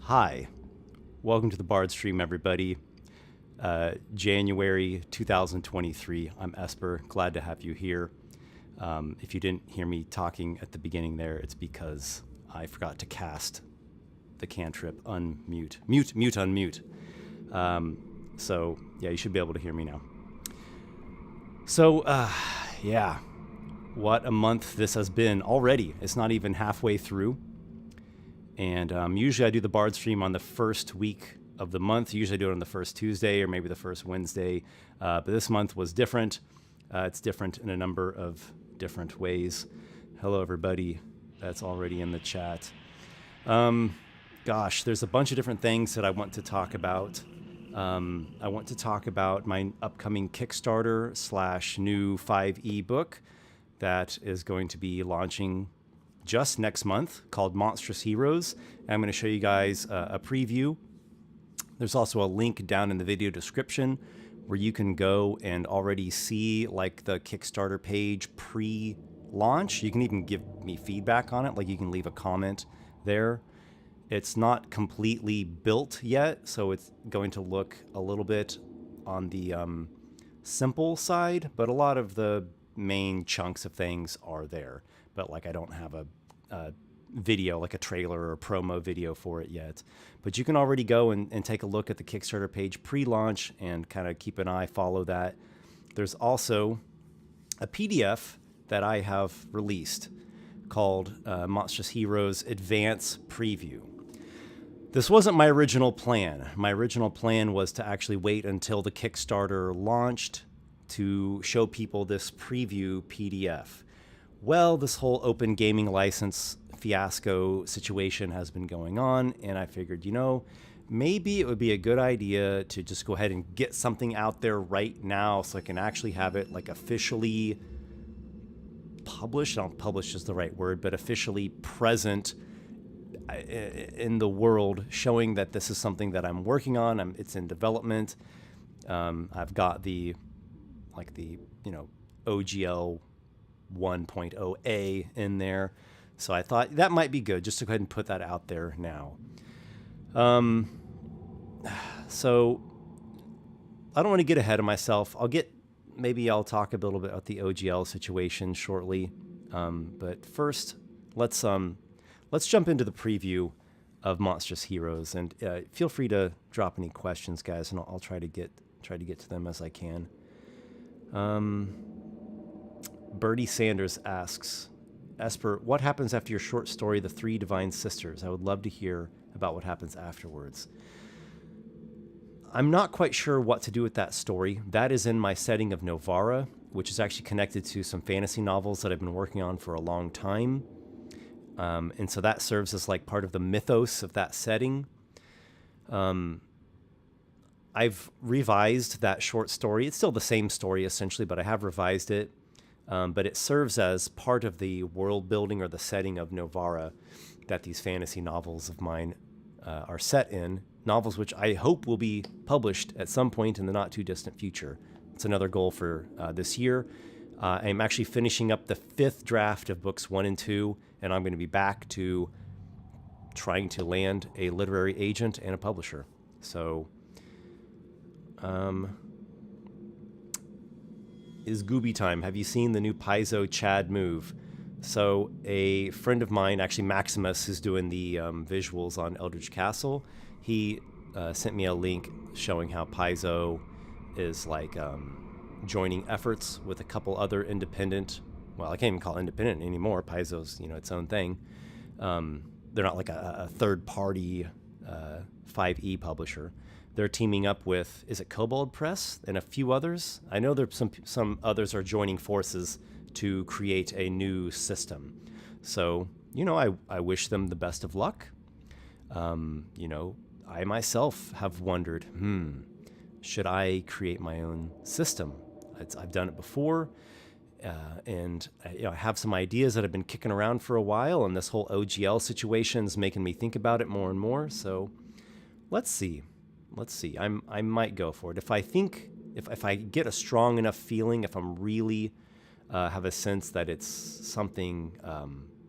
Hi, welcome to the Bardstream, everybody. January 2023. I'm Esper. Glad to have you here. If you didn't hear me talking at the beginning there, it's because I forgot to cast the cantrip unmute. Mute, unmute. So, yeah, you should be able to hear me now. So, yeah, what a month this has been already. It's not even halfway through. And usually I do the Bardstream on the first week of the month. Usually I do it on the first Tuesday or maybe the first Wednesday. But this month was different. It's different in a number of different ways. Hello, everybody that's already in the chat. Gosh, there's a bunch of different things that I want to talk about. I want to talk about my upcoming Kickstarter / new 5e book that is going to be launching just next month, called Monstrous Heroes. And I'm going to show you guys a preview. There's also a link down in the video description where you can go and already see like the Kickstarter page pre-launch. You can even give me feedback on it, like you can leave a comment there. It's not completely built yet, so it's going to look a little bit on the simple side, but a lot of the main chunks of things are there. But like I don't have a video, like a trailer or a promo video for it yet. But you can already go and take a look at the Kickstarter page pre-launch and kind of keep an eye, follow that. There's also a PDF that I have released called Monstrous Heroes Advance Preview. This wasn't my original plan. My original plan was to actually wait until the Kickstarter launched to show people this preview PDF. Well, this whole open gaming license fiasco situation has been going on, and I figured, you know, maybe it would be a good idea to just go ahead and get something out there right now so I can actually have it like officially published. I don't know if published is the right word, but officially present in the world, showing that this is something that I'm working on. It's in development. I've got the OGL 1.0a in there. So I thought that might be good just to go ahead and put that out there now. So I don't want to get ahead of myself. Maybe I'll talk a little bit about the OGL situation shortly. But first, let's jump into the preview of Monstrous Heroes, and feel free to drop any questions, guys, and I'll try to get to them as I can. Bertie Sanders asks, Esper, what happens after your short story, The Three Divine Sisters? I would love to hear about what happens afterwards. I'm not quite sure what to do with that story. That is in my setting of Novara, which is actually connected to some fantasy novels that I've been working on for a long time. And so that serves as like part of the mythos of that setting. I've revised that short story. It's still the same story essentially, but I have revised it. But it serves as part of the world building or the setting of Novara that these fantasy novels of mine are set in. Novels which I hope will be published at some point in the not too distant future. It's another goal for this year. I'm actually finishing up the 5th draft of books 1 and 2, and I'm going to be back to trying to land a literary agent and a publisher. So, is Gooby time. Have you seen the new Paizo Chad move? So a friend of mine, actually Maximus, who's doing the visuals on Eldritch Castle, he sent me a link showing how Paizo is like joining efforts with a couple other independent, well, I can't even call it independent anymore. Paizo's, its own thing. They're not like a third-party 5e publisher. They're teaming up with, is it Kobold Press and a few others? I know there's some others are joining forces to create a new system. So, I wish them the best of luck. I myself have wondered, should I create my own system? I've done it before, and I have some ideas that have been kicking around for a while, and this whole OGL situation is making me think about it more and more. So let's see. I might go for it. If I get a strong enough feeling, if I'm really have a sense that it's something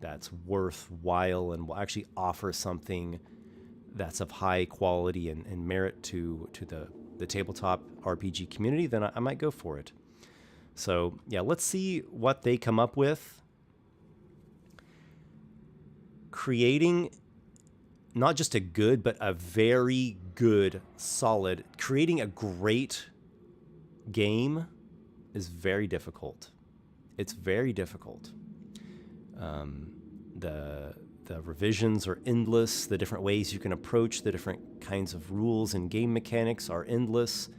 that's worthwhile and will actually offer something that's of high quality and merit to the tabletop RPG community, then I might go for it. So yeah, let's see what they come up with. Creating not just a good, but a very good, solid, creating a great game is very difficult. It's very difficult. The revisions are endless. The different ways you can approach the different kinds of rules and game mechanics are endless.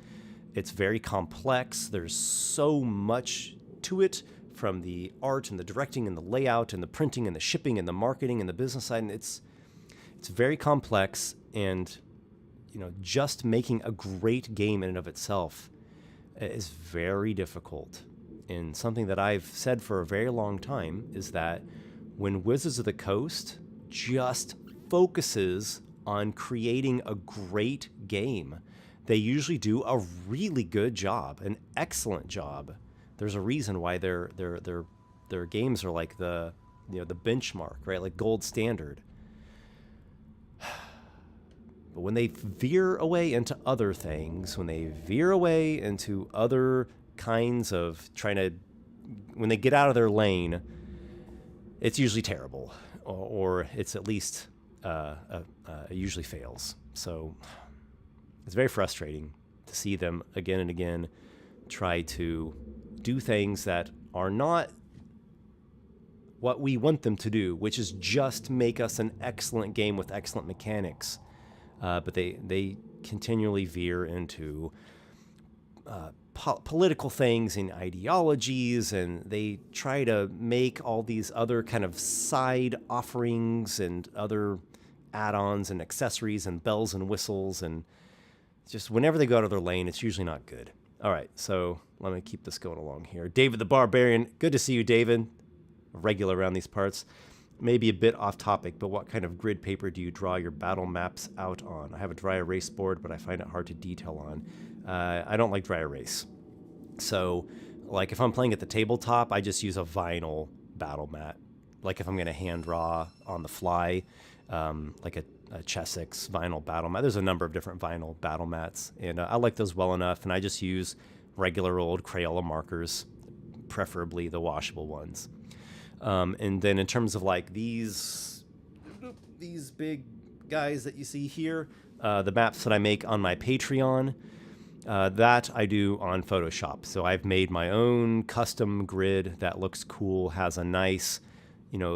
It's very complex. There's so much to it, from the art and the directing and the layout and the printing and the shipping and the marketing and the business side. And it's very complex, and just making a great game in and of itself is very difficult. And something that I've said for a very long time is that when Wizards of the Coast just focuses on creating a great game, they usually do a really good job, an excellent job. There's a reason why their games are like the benchmark, right? Like gold standard. But when they veer away into other things, when they veer away into other kinds of when they get out of their lane, it's usually terrible, or it's at least it usually fails. So it's very frustrating to see them again and again try to do things that are not what we want them to do, which is just make us an excellent game with excellent mechanics. But they continually veer into political things and ideologies, and they try to make all these other kind of side offerings and other add-ons and accessories and bells and whistles, and just whenever they go out of their lane, it's usually not good. All right, so let me keep this going along here. David the Barbarian, good to see you, David. A regular around these parts. Maybe a bit off topic, but what kind of grid paper do you draw your battle maps out on? I have a dry erase board, but I find it hard to detail on. I don't like dry erase. So, like if I'm playing at the tabletop, I just use a vinyl battle mat. Like if I'm going to hand draw on the fly, like a Chessex vinyl battle mat. There's a number of different vinyl battle mats, and I like those well enough, and I just use regular old Crayola markers, preferably the washable ones. And then in terms of like these big guys that you see here, the maps that I make on my Patreon, that I do on Photoshop. So I've made my own custom grid that looks cool, has a nice,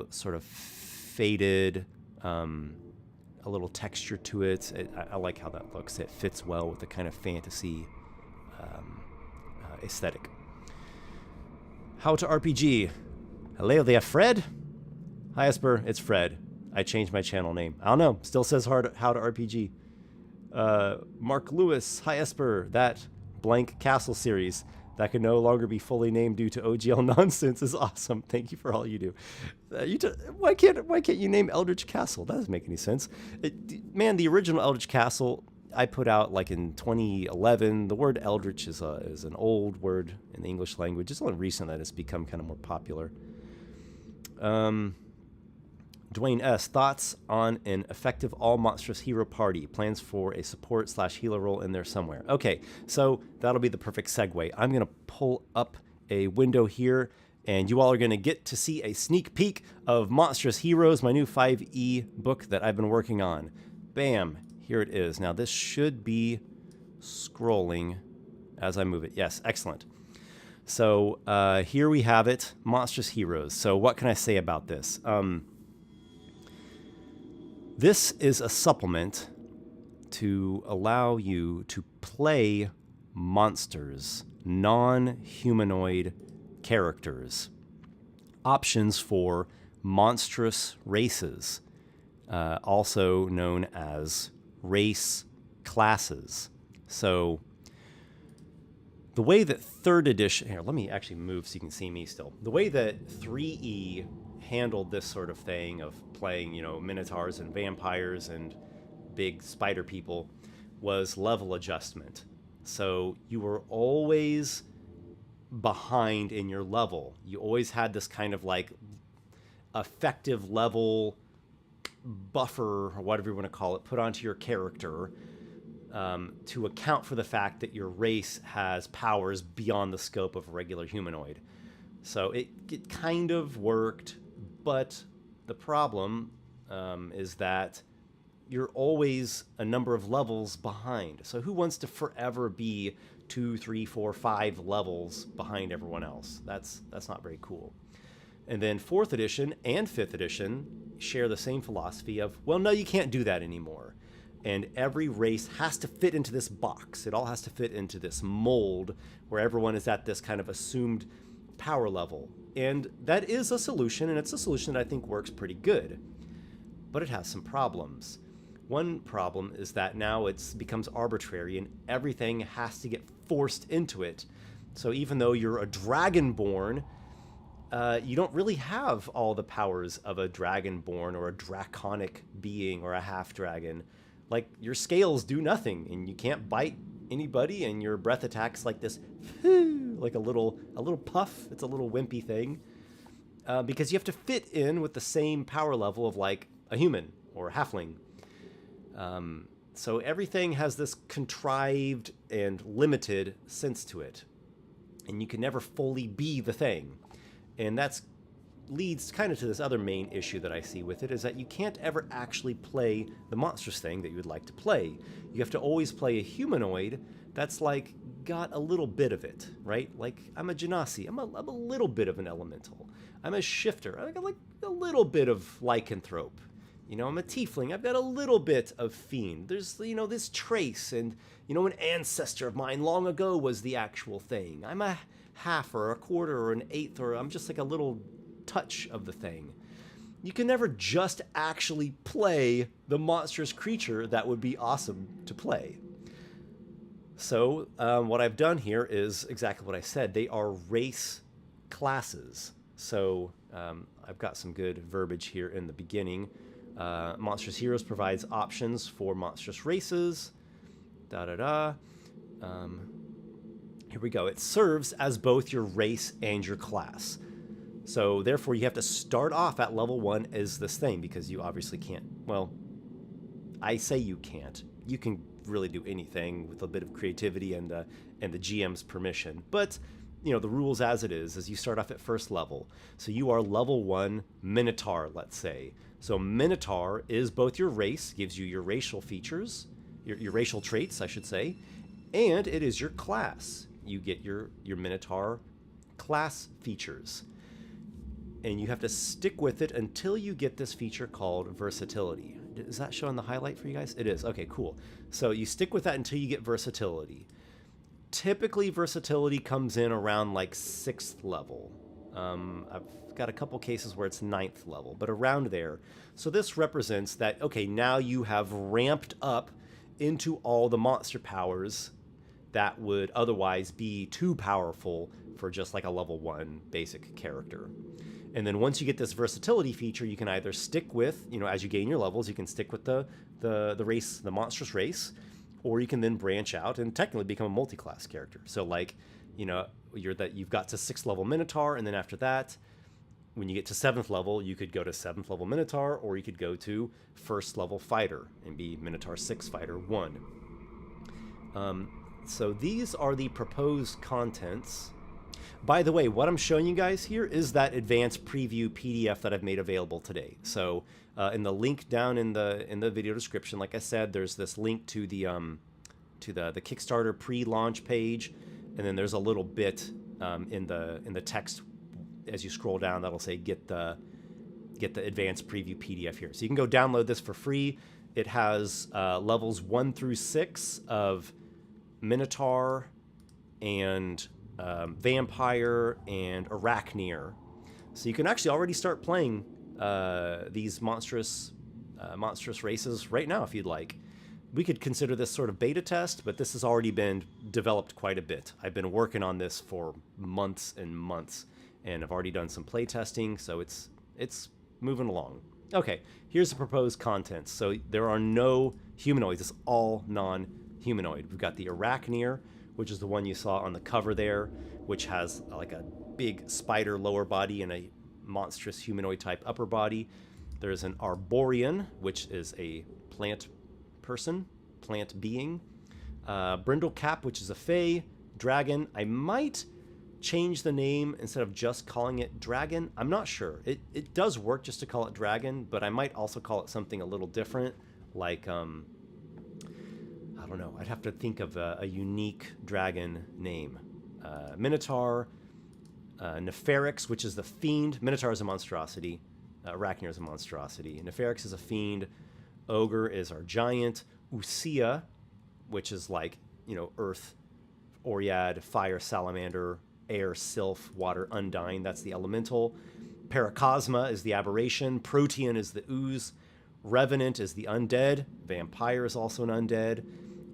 sort of faded, a little texture to it. I like how that looks. It fits well with the kind of fantasy aesthetic. How to RPG. Hello there, Fred. Hi, Esper. It's Fred. I changed my channel name. I don't know. Still says How to RPG. Mark Lewis. Hi, Esper. That blank castle series that can no longer be fully named due to OGL nonsense is awesome. Thank you for all you do. Why can't you name Eldritch Castle? That doesn't make any sense. Man, the original Eldritch Castle I put out like in 2011. The word Eldritch is an old word in the English language. It's only recent that it's become kind of more popular. Dwayne S. Thoughts on an effective all-monstrous hero party? Plans for a support/healer role in there somewhere. Okay, so that'll be the perfect segue. I'm going to pull up a window here, and you all are going to get to see a sneak peek of Monstrous Heroes, my new 5e book that I've been working on. Bam, here it is. Now, this should be scrolling as I move it. Yes, excellent. So here we have it, Monstrous Heroes. So what can I say about this? This is a supplement to allow you to play monsters, non-humanoid characters. Options for monstrous races, also known as race classes. So the way that 3rd edition... Here, let me actually move so you can see me still. The way that 3E handled this sort of thing of playing, minotaurs and vampires and big spider people was level adjustment. So you were always behind in your level. You always had this kind of like effective level buffer, or whatever you want to call it, put onto your character to account for the fact that your race has powers beyond the scope of a regular humanoid. So it kind of worked, but the problem is that you're always a number of levels behind. So who wants to forever be 2, 3, 4, 5 levels behind everyone else? That's not very cool. And then 4th edition and 5th edition share the same philosophy of, well, no, you can't do that anymore. And every race has to fit into this box. It all has to fit into this mold where everyone is at this kind of assumed power level. And that is a solution, and it's a solution that I think works pretty good. But it has some problems. One problem is that now it becomes arbitrary and everything has to get forced into it. So even though you're a dragonborn, you don't really have all the powers of a dragonborn or a draconic being or a half-dragon. Like, your scales do nothing, and you can't bite anybody, and your breath attacks like this, like a little puff. It's a little wimpy thing, because you have to fit in with the same power level of like a human or a halfling. So everything has this contrived and limited sense to it, and you can never fully be the thing. And that's leads kind of to this other main issue that I see with it, is that you can't ever actually play the monstrous thing that you would like to play. You have to always play a humanoid that's like got a little bit of it, right? Like, I'm a genasi, I'm a little bit of an elemental. I'm a shifter, I got like a little bit of lycanthrope. You know, I'm a tiefling, I've got a little bit of fiend. There's, you know, this trace, and, you know, an ancestor of mine long ago was the actual thing. I'm a half or a quarter or an eighth, or I'm just like a little touch of the thing. You can never just actually play the monstrous creature that would be awesome to play. So what I've done here is exactly what I said. They are race classes. So I've got some good verbiage here in the beginning. Monstrous Heroes provides options for monstrous races. Here we go. It serves as both your race and your class. So therefore, you have to start off at level 1 as this thing, because you obviously can't. Well, I say you can't. You can really do anything with a bit of creativity and the GM's permission. But, you know, the rules as it is you start off at first level. So you are level 1 Minotaur, let's say. So Minotaur is both your race, gives you your racial features, your racial traits, I should say, and it is your class. You get your Minotaur class features. And you have to stick with it until you get this feature called versatility. Is that showing the highlight for you guys? It is. Okay, cool. So you stick with that until you get versatility. Typically, versatility comes in around like 6th level. I've got a couple cases where it's 9th level, but around there. So this represents that, okay, now you have ramped up into all the monster powers that would otherwise be too powerful for just like a level 1 basic character. And then once you get this versatility feature, you can either stick with, you know, as you gain your levels, you can stick with the race, the monstrous race, or you can then branch out and technically become a multi-class character. So like, you know, you've got to 6th level Minotaur, and then after that, when you get to 7th level, you could go to 7th level Minotaur, or you could go to 1st level Fighter and be Minotaur 6 Fighter 1. So these are the proposed contents. By the way, what I'm showing you guys here is that advanced preview PDF that I've made available today. So in the link down in the video description, like I said, there's this link to the Kickstarter pre-launch page, and then there's a little bit in the text as you scroll down that'll say get the advanced preview PDF here. So you can go download this for free. It has levels 1 through 6 of Minotaur and Vampire and Arachneer. So you can actually already start playing these monstrous races right now if you'd like. We could consider this sort of beta test, but this has already been developed quite a bit. I've been working on this for months and months, and I've already done some play testing, so it's moving along. Okay, here's the proposed contents. So there are no humanoids. It's all non-humanoid. We've got the Arachneer, which is the one you saw on the cover there, which has like a big spider lower body and a monstrous humanoid type upper body. There's an Arborean, which is a plant person, plant being. Brindlecap, which is a fae. Dragon. I might change the name instead of just calling it dragon. I'm not sure. It does work just to call it dragon, but I might also call it something a little different, like I don't know. I'd have to think of a unique dragon name. Minotaur, Neferix, which is the fiend. Minotaur is a monstrosity. Arachnia is a monstrosity. Neferix is a fiend. Ogre is our giant. Usia, which is like, earth, Oread, fire, salamander, air, sylph, water, undying. That's the elemental. Paracosma is the aberration. Protean is the ooze. Revenant is the undead. Vampire is also an undead.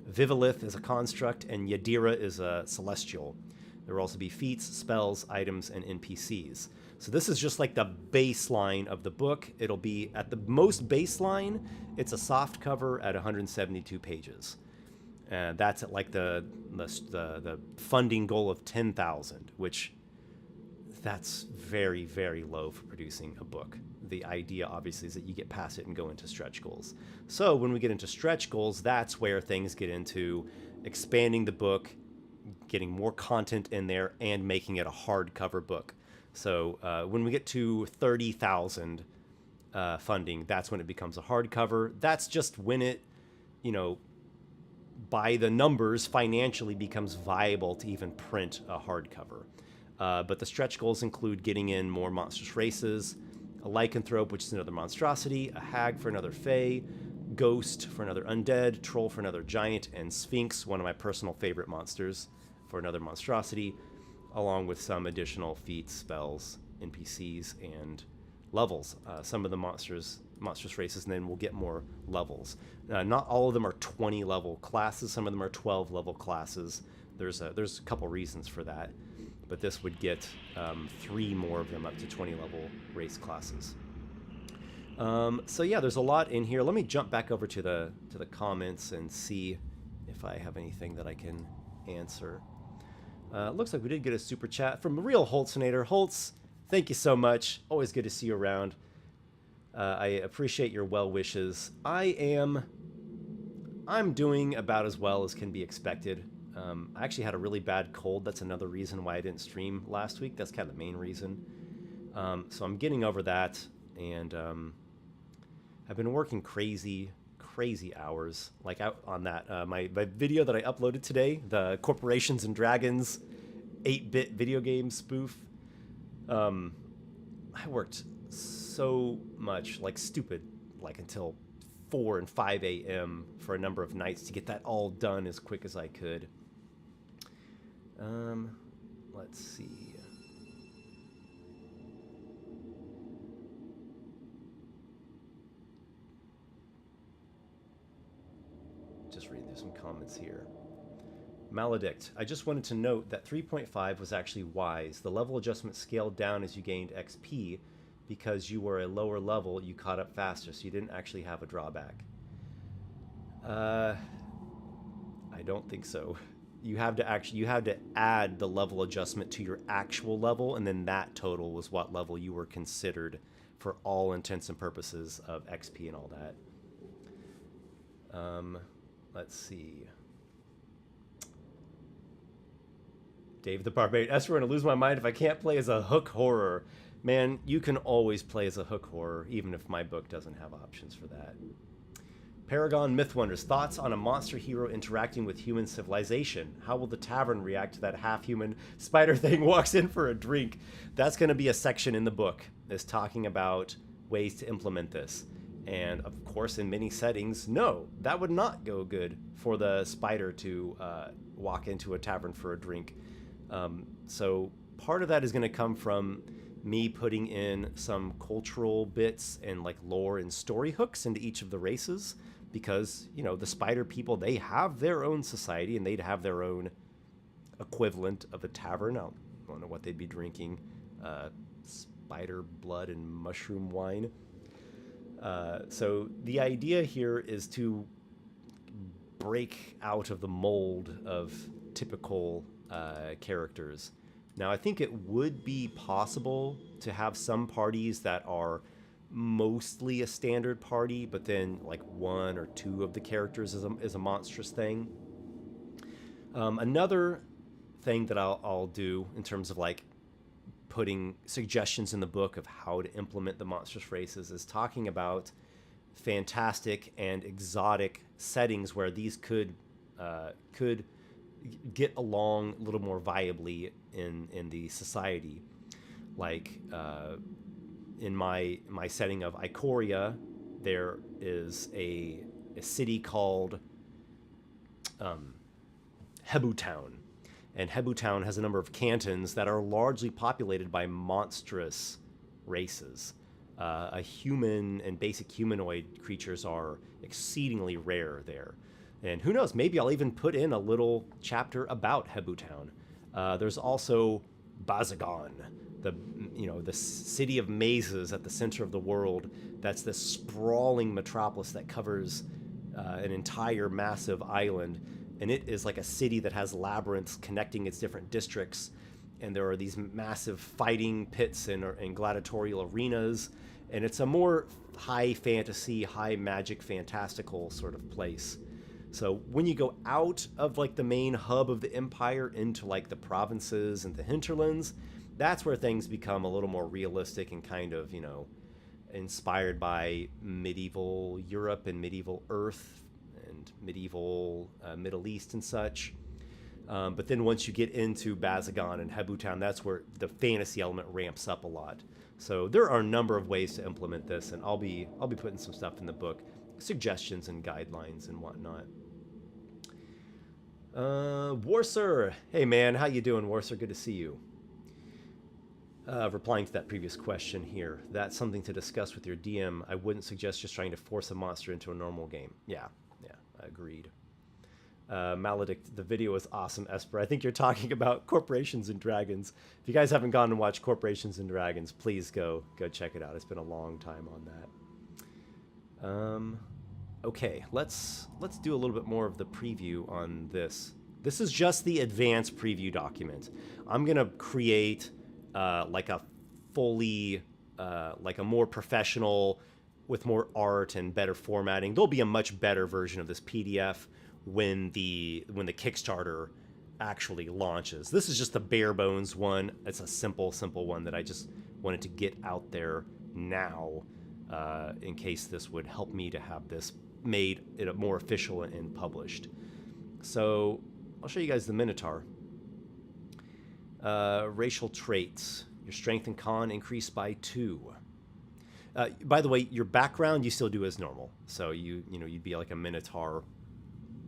Vivilith is a construct. And Yadira is a celestial. There will also be feats, spells, items, and NPCs. So this is just like the baseline of the book. It'll be at the most baseline. It's a soft cover at 172 pages. That's at like the funding goal of 10,000, which that's very, very low for producing a book. The idea, obviously, is that you get past it and go into stretch goals. So when we get into stretch goals, that's where things get into expanding the book, getting more content in there, and making it a hardcover book. So when we get to 30,000 funding, that's when it becomes a hardcover. That's just when it, by the numbers, financially becomes viable to even print a hardcover. But the stretch goals include getting in more monstrous races, a lycanthrope, which is another monstrosity, a hag for another fae, ghost for another undead, troll for another giant, and sphinx, one of my personal favorite monsters, for another monstrosity, along with some additional feats, spells, NPCs, and levels. Some of the monstrous races, and then we'll get more levels. Not all of them are 20 level classes. Some of them are 12 level classes. There's a couple reasons for that, but this would get 3 more of them up to 20 level race classes. So yeah, there's a lot in here. Let me jump back over to the comments and see if I have anything that I can answer. Looks like we did get a super chat from Real Holtzinator. Holtz, thank you so much. Always good to see you around. I appreciate your well wishes. I'm doing about as well as can be expected. I actually had a really bad cold. That's another reason why I didn't stream last week. That's kind of the main reason. So I'm getting over that, and I've been working crazy hours, like out on that my video that I uploaded today, the Corporations and Dragons 8-bit video game spoof. I worked so much, like stupid, like until 4 and 5 a.m. for a number of nights to get that all done as quick as I could. Let's see. Just reading through some comments here. Maledict, I just wanted to note that 3.5 was actually wise. The level adjustment scaled down as you gained XP because you were a lower level, you caught up faster, so you didn't actually have a drawback. I don't think so. You have to add the level adjustment to your actual level, and then that total was what level you were considered for all intents and purposes of XP and all that. Let's see. Dave the Barbarian. Esther, I'm going to lose my mind if I can't play as a hook horror. Man, you can always play as a hook horror, even if my book doesn't have options for that. Paragon Mythwonders. Thoughts on a monster hero interacting with human civilization? How will the tavern react to that half-human spider thing walks in for a drink? That's going to be a section in the book, is talking about ways to implement this. And of course, in many settings, no, that would not go good for the spider to walk into a tavern for a drink. So part of that is going to come from me putting in some cultural bits and like lore and story hooks into each of the races, because, you know, the spider people, they have their own society and they'd have their own equivalent of a tavern. I don't know what they'd be drinking. Spider blood and mushroom wine. So the idea here is to break out of the mold of typical characters. Now, I think it would be possible to have some parties that are mostly a standard party, but then like one or two of the characters is a monstrous thing. Another thing that I'll do in terms of like putting suggestions in the book of how to implement the monstrous races is talking about fantastic and exotic settings where these could get along a little more viably in the society. Like in my setting of Ikoria, there is a city called Hebu Town. And Hebu Town has a number of cantons that are largely populated by monstrous races. A human and basic humanoid creatures are exceedingly rare there. And who knows, maybe I'll even put in a little chapter about Hebu Town. There's also Bazagon, the city of mazes at the center of the world. That's this sprawling metropolis that covers an entire massive island. And it is like a city that has labyrinths connecting its different districts. And there are these massive fighting pits and gladiatorial arenas. And it's a more high fantasy, high magic, fantastical sort of place. So when you go out of like the main hub of the empire into like the provinces and the hinterlands, that's where things become a little more realistic and kind of, inspired by medieval Europe and medieval Earth and medieval Middle East and such. But then once you get into Bazagon and Hebu Town, that's where the fantasy element ramps up a lot. So there are a number of ways to implement this, and I'll be putting some stuff in the book, suggestions and guidelines and whatnot. Warser, hey man, how you doing, Warser? Good to see you. Replying to that previous question here, that's something to discuss with your DM. I wouldn't suggest just trying to force a monster into a normal game. Yeah, agreed. Maledict, the video is awesome, Esper. I think you're talking about Corporations and Dragons. If you guys haven't gone and watched Corporations and Dragons, please go check it out. It's been a long time on that. Okay, let's do a little bit more of the preview on this. This is just the advanced preview document. I'm gonna create like a fully, like a more professional, with more art and better formatting. There'll be a much better version of this PDF when the Kickstarter actually launches. This is just the bare bones one. It's a simple one that I just wanted to get out there now, in case this would help me to have this made it more official and published. So I'll show you guys the Minotaur. Racial traits. Your strength and con increase by 2. By the way, your background you still do as normal. So you'd be like a Minotaur.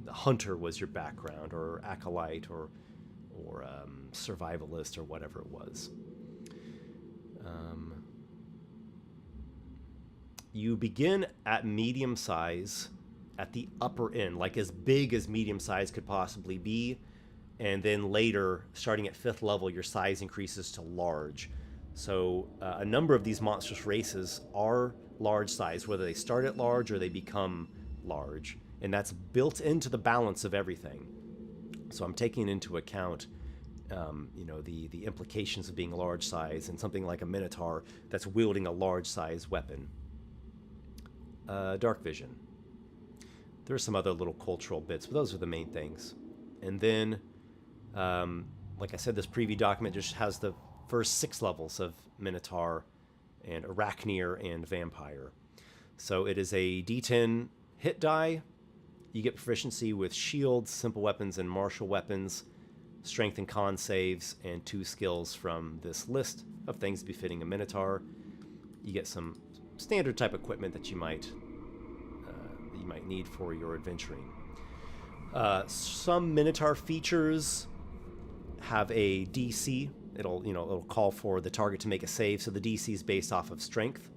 Hunter was your background, or acolyte, or survivalist, or whatever it was. You begin at medium size at the upper end, like as big as medium size could possibly be. And then later, starting at 5th level, your size increases to large. So a number of these monstrous races are large size, whether they start at large or they become large. And that's built into the balance of everything. So I'm taking into account, the implications of being large size and something like a Minotaur that's wielding a large size weapon. Dark vision. There are some other little cultural bits, but those are the main things. And then, like I said, this preview document just has the first 6 levels of Minotaur and Arachneer and Vampire. So it is a D10 hit die. You get proficiency with shields, simple weapons, and martial weapons, strength and con saves, and 2 skills from this list of things befitting a Minotaur. You get some standard type equipment that you might need for your adventuring. Some Minotaur features have a DC. It'll call for the target to make a save, so the DC is based off of strength.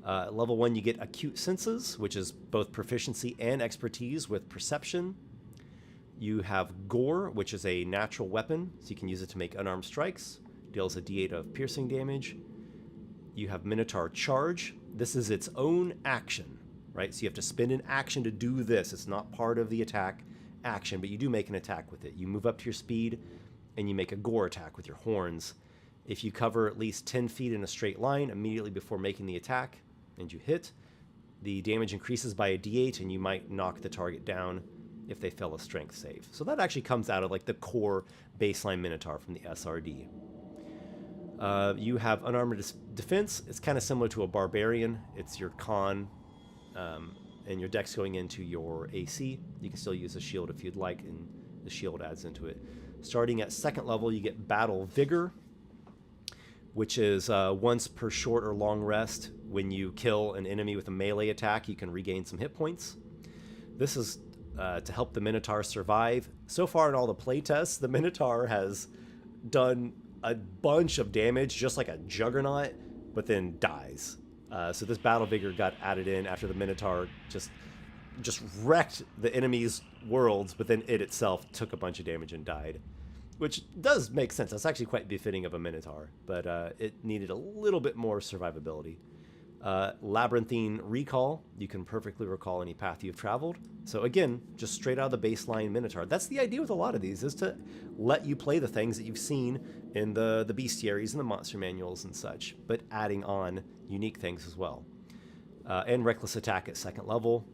Level 1, you get acute senses, which is both proficiency and expertise with perception. You have gore, which is a natural weapon, so you can use it to make unarmed strikes. Deals a d8 of piercing damage. You have Minotaur charge. This is its own action, right? So you have to spend an action to do this. It's not part of the attack action, but you do make an attack with it. You move up to your speed, and you make a gore attack with your horns. If you cover at least 10 feet in a straight line immediately before making the attack, and you hit, the damage increases by a d8, and you might knock the target down if they fail a strength save. So that actually comes out of like the core baseline Minotaur from the SRD. You have unarmored defense. It's kind of similar to a barbarian. It's your con, and your dex going into your AC. You can still use a shield if you'd like, and the shield adds into it. Starting at 2nd level, you get Battle Vigor, which is once per short or long rest. When you kill an enemy with a melee attack, you can regain some hit points. This is to help the Minotaur survive. So far in all the playtests, the Minotaur has done a bunch of damage, just like a juggernaut, but then dies. So this Battle Vigor got added in after the Minotaur just wrecked the enemy's worlds, but then it itself took a bunch of damage and died. Which does make sense. That's actually quite befitting of a Minotaur, but it needed a little bit more survivability. Labyrinthine Recall. You can perfectly recall any path you've traveled. So again, just straight out of the baseline Minotaur. That's the idea with a lot of these, is to let you play the things that you've seen in the bestiaries and the monster manuals and such, but adding on unique things as well. And Reckless Attack at 2nd level,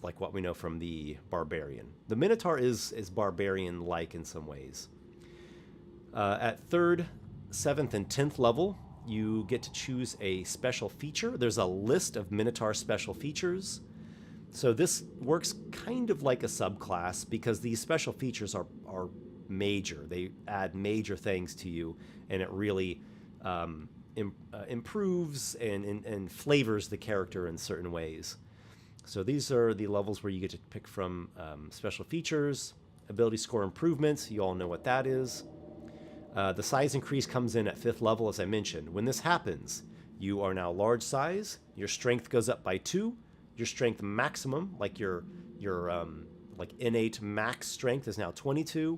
like what we know from the Barbarian. The Minotaur is Barbarian-like in some ways. At 3rd, 7th, and 10th level, you get to choose a special feature. There's a list of Minotaur special features. So this works kind of like a subclass, because these special features are major. They add major things to you, and it really improves and flavors the character in certain ways. So these are the levels where you get to pick from special features, ability score improvements. You all know what that is. The size increase comes in at 5th level, as I mentioned. When this happens, you are now large size. Your strength goes up by 2. Your strength maximum, like your like innate max strength, is now 22.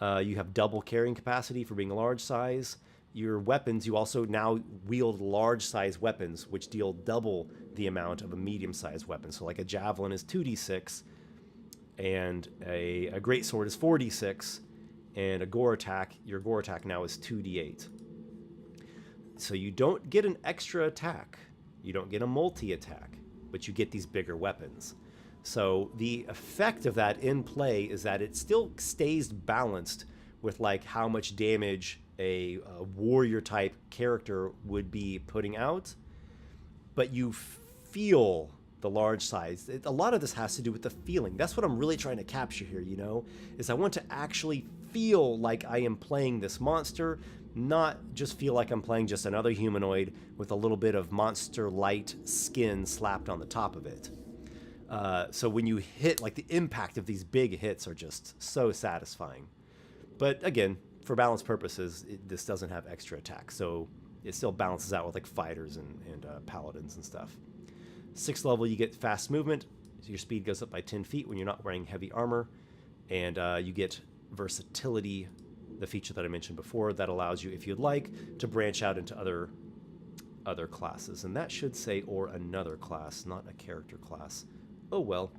You have double carrying capacity for being a large size. Your weapons, you also now wield large size weapons, which deal double the amount of a medium sized weapon. So like a javelin is 2d6, and a greatsword is 4d6. And a gore attack, your gore attack now is 2d8. So you don't get an extra attack. You don't get a multi-attack, but you get these bigger weapons. So the effect of that in play is that it still stays balanced with like how much damage a warrior type character would be putting out, but you feel the large size. A lot of this has to do with the feeling. That's what I'm really trying to capture here, you know, is I want to actually feel like I am playing this monster, not just feel like I'm playing just another humanoid with a little bit of monster light skin slapped on the top of it. So when you hit, like the impact of these big hits are just so satisfying. But again, for balance purposes, this doesn't have extra attacks, so it still balances out with like fighters and paladins and stuff. 6th level, you get fast movement. So your speed goes up by 10 feet when you're not wearing heavy armor. And you get versatility, the feature that I mentioned before, that allows you, if you'd like, to branch out into other classes. And that should say, or another class, not a character class. Oh well.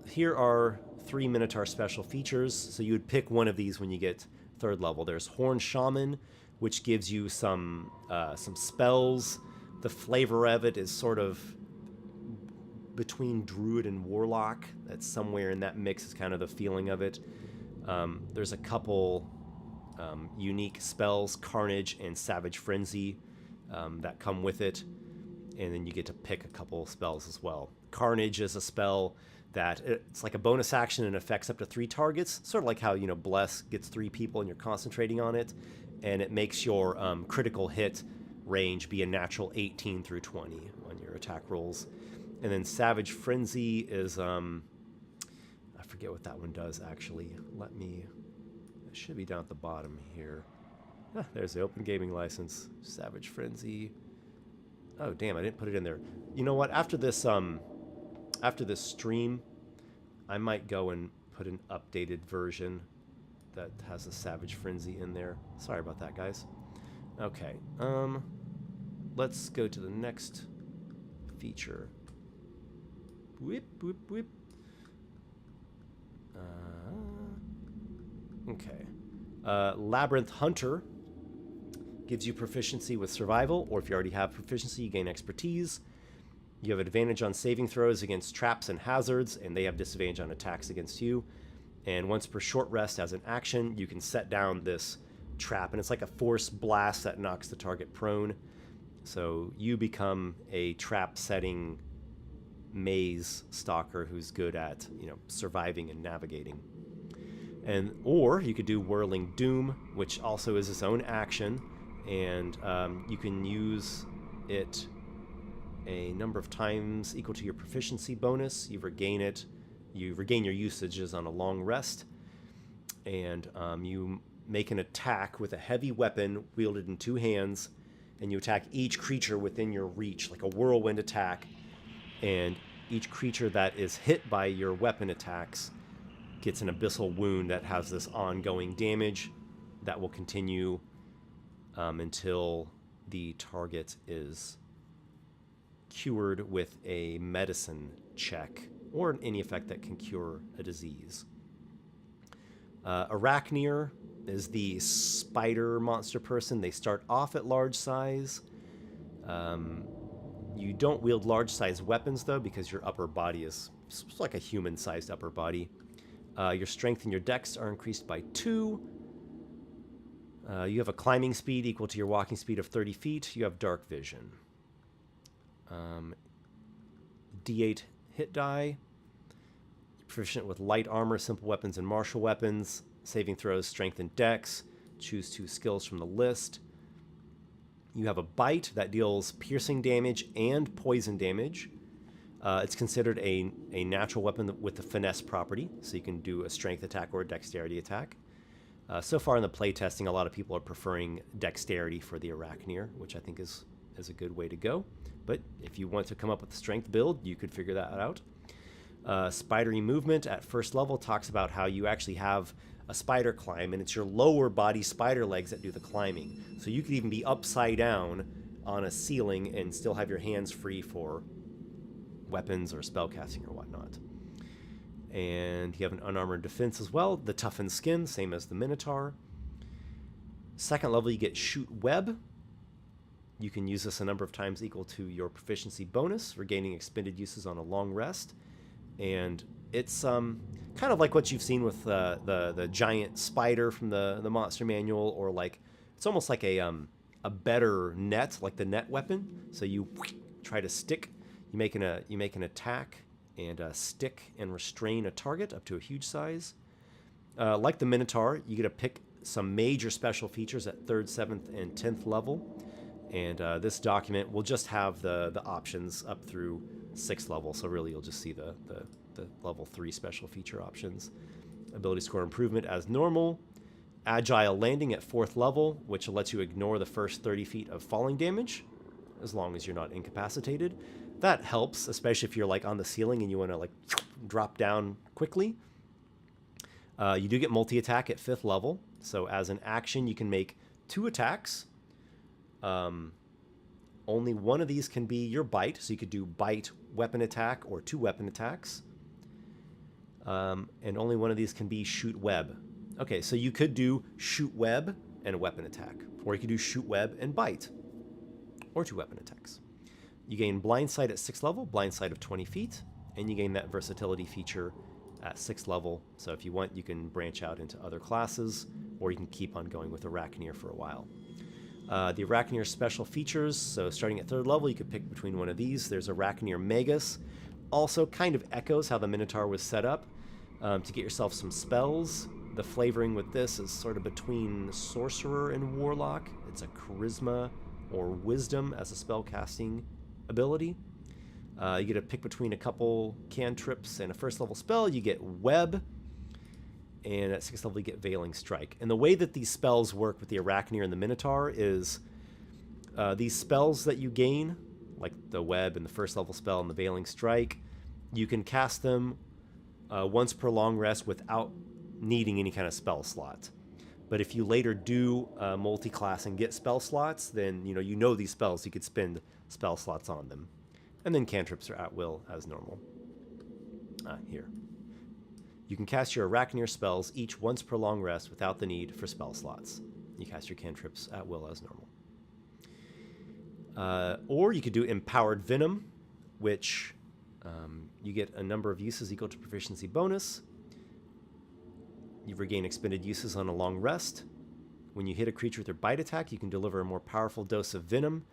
Here are 3 Minotaur special features. So you would pick one of these when you get 3rd level. There's Horn Shaman, which gives you some spells. The flavor of it is sort of between Druid and Warlock. That's somewhere in that mix is kind of the feeling of it. There's a couple unique spells, Carnage and Savage Frenzy, that come with it. And then you get to pick a couple spells as well. Carnage is a spell that it's like a bonus action and affects up to 3 targets, sort of like how, you know, Bless gets 3 people and you're concentrating on it. And it makes your critical hit range be a natural 18 through 20 on your attack rolls. And then Savage Frenzy is, I forget what that one does actually. It should be down at the bottom here. Ah, there's the Open Gaming License. Savage Frenzy. Oh damn, I didn't put it in there. You know what? After this stream, I might go and put an updated version that has a Savage Frenzy in there. Sorry about that, guys. Okay, let's go to the next feature. Whip, whip, whip. Okay. Labyrinth Hunter gives you proficiency with survival, or if you already have proficiency, you gain expertise. You have advantage on saving throws against traps and hazards, and they have disadvantage on attacks against you. And once per short rest as an action, you can set down this trap, and it's like a force blast that knocks the target prone. So you become a trap setting maze stalker who's good at, surviving and navigating. Or you could do Whirling Doom, which also is its own action, and you can use it a number of times equal to your proficiency bonus. You regain your usages on a long rest, and you make an attack with a heavy weapon wielded in 2 hands, and you attack each creature within your reach, like a whirlwind attack, and each creature that is hit by your weapon attacks gets an abyssal wound that has this ongoing damage that will continue until the target is cured with a medicine check or any effect that can cure a disease. Arachneer is the spider monster person. They start off at large size. You don't wield large size weapons though, because your upper body is like a human sized upper body. Your strength and your dex are increased by 2. You have a climbing speed equal to your walking speed of 30 feet. You have dark vision. D8 hit die. Proficient with light armor, simple weapons, and martial weapons. Saving throws, strength, and dex. Choose 2 skills from the list. You have a bite that deals piercing damage and poison damage. It's considered a natural weapon with a finesse property, so you can do a strength attack or a dexterity attack. So far in the playtesting, a lot of people are preferring dexterity for the Arachneer, which I think is a good way to go. But if you want to come up with a strength build, you could figure that out. Spidery movement at first level talks about how you actually have a spider climb, and it's your lower body spider legs that do the climbing. So you could even be upside down on a ceiling and still have your hands free for weapons or spellcasting or whatnot. And you have an unarmored defense as well. The toughened skin, same as the Minotaur. Second level, you get shoot web. You can use this a number of times equal to your proficiency bonus, regaining expended uses on a long rest. And it's kind of like what you've seen with the giant spider from the monster manual, or like it's almost like a better net, like the net weapon. So you try to stick. You make an attack and stick and restrain a target up to a huge size. Like the Minotaur, you get to pick some major special features at 3rd, 7th, and 10th level. And this document will just have the options up through 6th level. So really, you'll just see the level 3 special feature options. Ability score improvement as normal. Agile landing at 4th level, which lets you ignore the first 30 feet of falling damage, as long as you're not incapacitated. That helps, especially if you're like on the ceiling and you want to like drop down quickly. You do get multi-attack at 5th level. So as an action, you can make 2 attacks. Only one of these can be your bite. So you could do bite, weapon attack, or 2 weapon attacks. And only one of these can be shoot web. Okay, so you could do shoot web and a weapon attack. Or you could do shoot web and bite. Or 2 weapon attacks. You gain blind sight at 6th level, blind sight of 20 feet, and you gain that versatility feature at 6th level. So if you want, you can branch out into other classes, or you can keep on going with Arachneer for a while. The Arachneer special features, so starting at 3rd level, you could pick between one of these. There's Arachneer Magus. Also kind of echoes how the Minotaur was set up. To get yourself some spells, the flavoring with this is sort of between Sorcerer and Warlock. It's a Charisma or Wisdom as a spell casting ability. You get to pick between a couple cantrips and a 1st level spell. You get Web, and at 6th level you get Veiling Strike. And the way that these spells work with the Arachneer and the Minotaur is these spells that you gain, like the Web and the 1st level spell and the Veiling Strike, you can cast them once per long rest without needing any kind of spell slot. But if you later do multi-class and get spell slots, then you know these spells, you could spend spell slots on them. And then cantrips are at will as normal. Here. You can cast your Arachneer spells each once per long rest without the need for spell slots. You cast your cantrips at will as normal. Or you could do Empowered Venom, which you get a number of uses equal to proficiency bonus. You regain expended uses on a long rest. When you hit a creature with your bite attack, you can deliver a more powerful dose of venom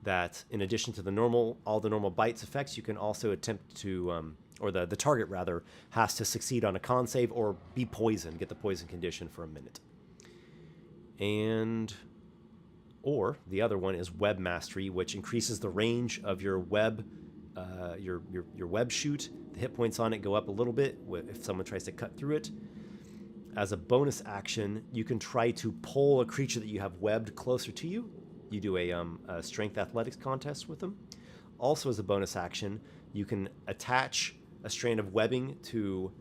that, in addition to all the normal bites effects, you can also attempt to, or the target rather, has to succeed on a con save or be poisoned, get the poison condition for a minute. Or the other one is Web Mastery, which increases the range of your web, your web shoot. The hit points on it go up a little bit if someone tries to cut through it. As a bonus action, you can try to pull a creature that you have webbed closer to you. You do a strength athletics contest with them. Also, as a bonus action, you can attach a strand of webbing to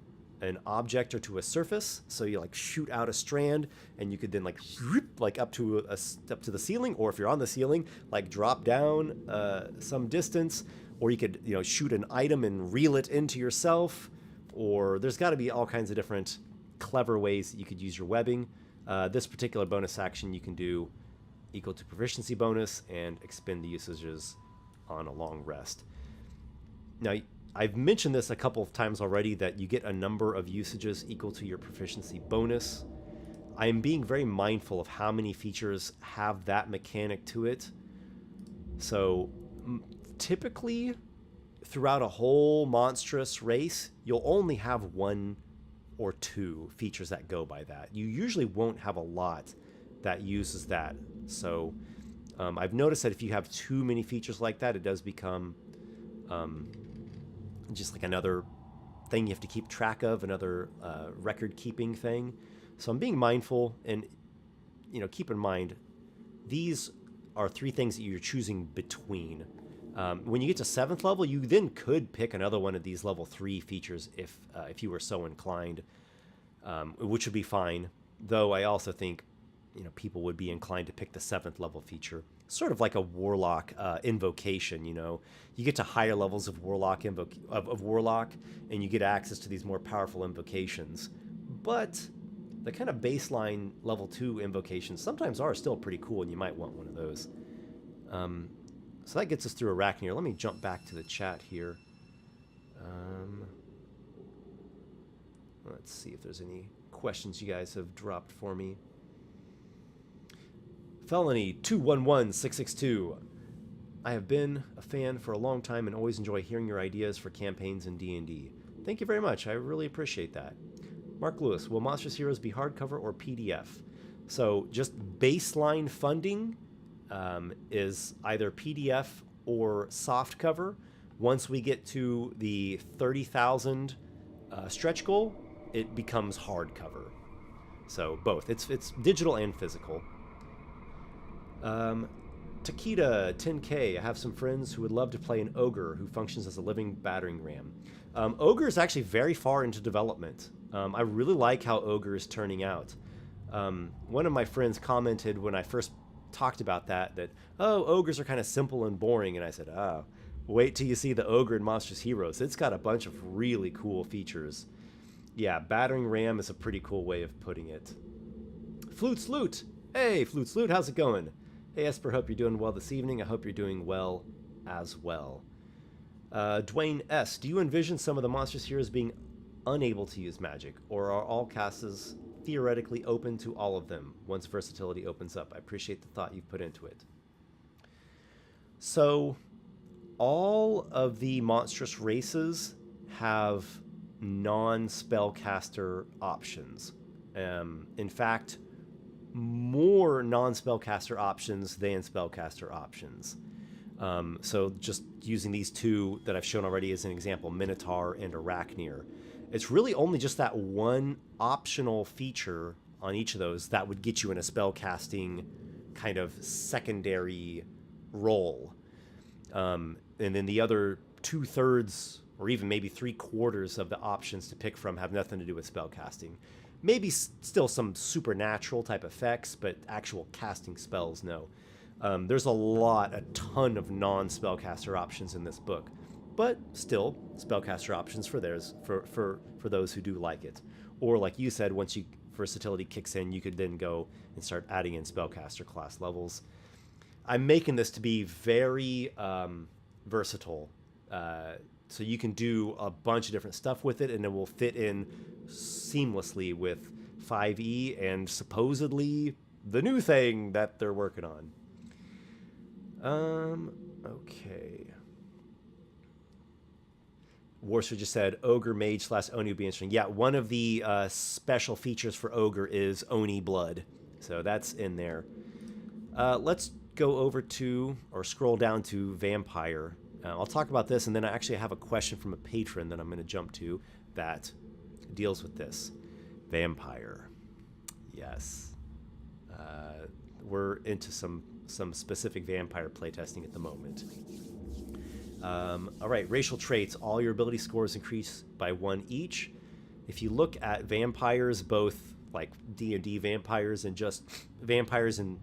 an object or to a surface. So you like shoot out a strand, and you could then like up to the ceiling, or if you're on the ceiling, like drop down some distance, or you could shoot an item and reel it into yourself. Or there's got to be all kinds of different clever ways that you could use your webbing. This particular bonus action you can do equal to proficiency bonus and expend the usages on a long rest. Now, I've mentioned this a couple of times already, that you get a number of usages equal to your proficiency bonus. I am being very mindful of how many features have that mechanic to it. So typically throughout a whole monstrous race, you'll only have one or two features that go by that. You usually won't have a lot that uses that. So I've noticed that if you have too many features like that, it does become just like another thing you have to keep track of, another record keeping thing. So I'm being mindful, and keep in mind, these are three things that you're choosing between. When you get to 7th level, you then could pick another one of these level 3 features if you were so inclined, which would be fine. Though I also think people would be inclined to pick the 7th level feature, sort of like a warlock invocation. You get to higher levels of warlock and you get access to these more powerful invocations. But the kind of baseline level 2 invocations sometimes are still pretty cool, and you might want one of those. So that gets us through Arachneer. Let me jump back to the chat here. Let's see if there's any questions you guys have dropped for me. Felony 211662. I have been a fan for a long time and always enjoy hearing your ideas for campaigns in D&D. Thank you very much. I really appreciate that. Mark Lewis, will Monstrous Heroes be hardcover or PDF? So just baseline funding is either PDF or softcover. Once we get to the 30,000 stretch goal, it becomes hardcover. So both. It's digital and physical. Takeda 10K, I have some friends who would love to play an ogre who functions as a living battering ram. Ogre is actually very far into development. I really like how ogre is turning out. One of my friends commented when I first talked about that, ogres are kind of simple and boring, and I said, wait till you see the ogre in Monstrous Heroes. It's got a bunch of really cool features. Yeah, battering ram is a pretty cool way of putting it. Flute Sloot! Hey, Flute Sloot, how's it going? Hey, Esper, hope you're doing well this evening. I hope you're doing well as well. Dwayne S., do you envision some of the Monstrous Heroes being unable to use magic, or are all classes theoretically open to all of them once versatility opens up? I appreciate the thought you've put into it. So, all of the monstrous races have non-spellcaster options. In fact, more non-spellcaster options than spellcaster options. So just using these two that I've shown already as an example, Minotaur and Arachneer, it's really only just that one optional feature on each of those that would get you in a spellcasting kind of secondary role. And then the other 2/3 or even maybe 3/4 of the options to pick from have nothing to do with spellcasting. Maybe still some supernatural type effects, but actual casting spells, no. There's a ton of non-spellcaster options in this book, but still spellcaster options for those who do like it. Or like you said, once versatility kicks in, you could then go and start adding in spellcaster class levels. I'm making this to be very versatile. So you can do a bunch of different stuff with it, and it will fit in seamlessly with 5e and supposedly the new thing that they're working on. Okay. Warser just said Ogre Mage / Oni would be interesting. Yeah, one of the special features for Ogre is Oni Blood. So that's in there. Let's go over to, or scroll down to Vampire. I'll talk about this, and then I actually have a question from a patron that I'm going to jump to that deals with this. Vampire. Yes. We're into some specific vampire playtesting at the moment. All right, racial traits. All your ability scores increase by 1 each. If you look at vampires, both like D&D vampires and just vampires in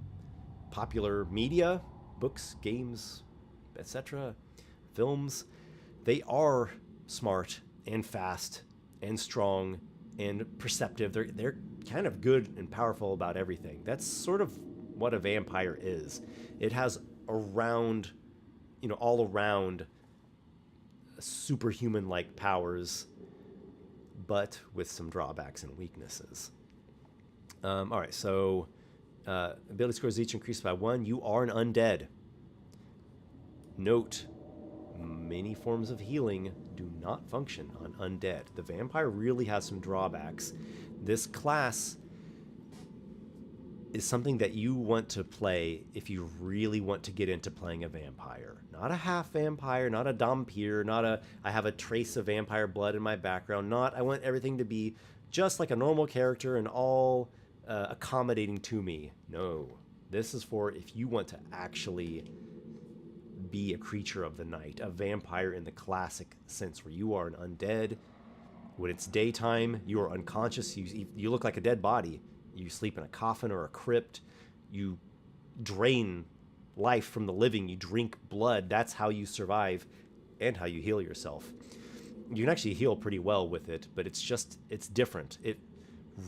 popular media, books, games, etc., films, they are smart and fast and strong and perceptive. They're kind of good and powerful about everything. That's sort of what a vampire is. It has around, all around superhuman-like powers, but with some drawbacks and weaknesses. All right, so ability scores each increase by 1. You are an undead. Note, many forms of healing do not function on undead. The vampire really has some drawbacks. This class is something that you want to play if you really want to get into playing a vampire. Not a half vampire, not a Dhampir, not a I have a trace of vampire blood in my background, not I want everything to be just like a normal character and all accommodating to me. No, this is for if you want to actually be a creature of the night, a vampire in the classic sense where you are an undead. When it's daytime, you are unconscious, you look like a dead body. You sleep in a coffin or a crypt. You drain life from the living. You drink blood. That's how you survive and how you heal yourself. You can actually heal pretty well with it, but it's different. It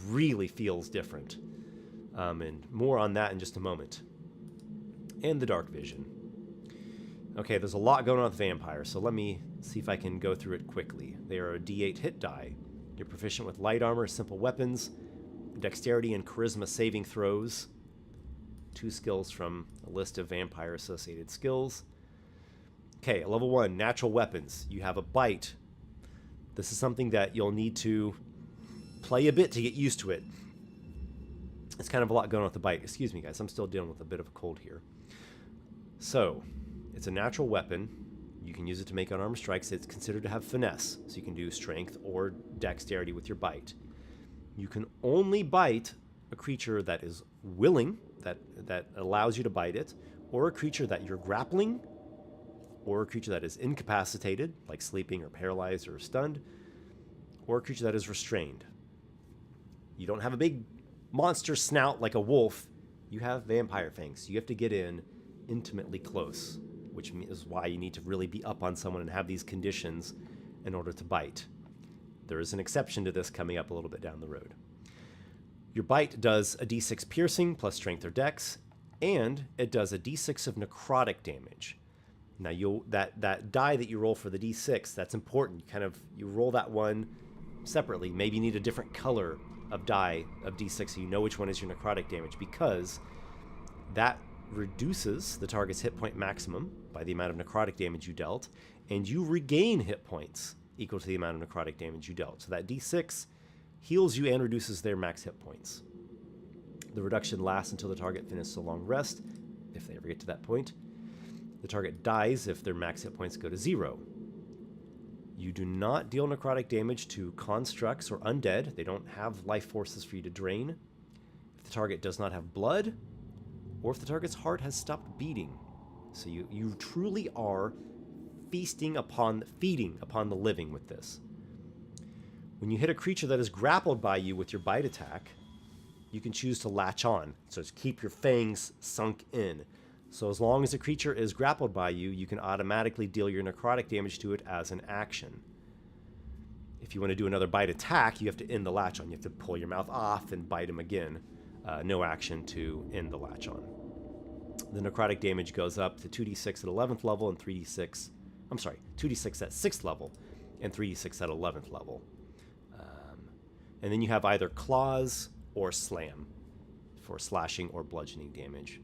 really feels different. And more on that in just a moment. And the dark vision. Okay, there's a lot going on with vampires, so let me see if I can go through it quickly. They are a D8 hit die. You're proficient with light armor, simple weapons, dexterity and charisma saving throws. 2 skills from a list of vampire associated skills. Okay, level 1, natural weapons. You have a bite. This is something that you'll need to play a bit to get used to it. It's kind of a lot going on with the bite. Excuse me, guys, I'm still dealing with a bit of a cold here. So, it's a natural weapon. You can use it to make unarmed strikes. It's considered to have finesse, so you can do strength or dexterity with your bite. You can only bite a creature that is willing, that allows you to bite it, or a creature that you're grappling, or a creature that is incapacitated, like sleeping or paralyzed or stunned, or a creature that is restrained. You don't have a big monster snout like a wolf. You have vampire fangs. You have to get in intimately close, which is why you need to really be up on someone and have these conditions in order to bite. There is an exception to this coming up a little bit down the road. Your bite does a d6 piercing plus strength or dex, and it does a d6 of necrotic damage. Now that die that you roll for the d6, that's important. You roll that one separately. Maybe you need a different color of die of d6 so you know which one is your necrotic damage, because that reduces the target's hit point maximum by the amount of necrotic damage you dealt, and you regain hit points equal to the amount of necrotic damage you dealt. So that d6 heals you and reduces their max hit points. The reduction lasts until the target finishes a long rest, if they ever get to that point. The target dies if their max hit points go to 0. You do not deal necrotic damage to constructs or undead. They don't have life forces for you to drain. If the target does not have blood, or if the target's heart has stopped beating. So you truly are feeding upon the living with this. When you hit a creature that is grappled by you with your bite attack, you can choose to latch on. So just keep your fangs sunk in. So as long as the creature is grappled by you, you can automatically deal your necrotic damage to it as an action. If you want to do another bite attack, you have to end the latch on. You have to pull your mouth off and bite him again. No action to end the latch on. The necrotic damage goes up to 2d6 at 11th level and 3d6. I'm sorry, 2d6 at 6th level and 3d6 at 11th level. And then you have either claws or slam for slashing or bludgeoning damage.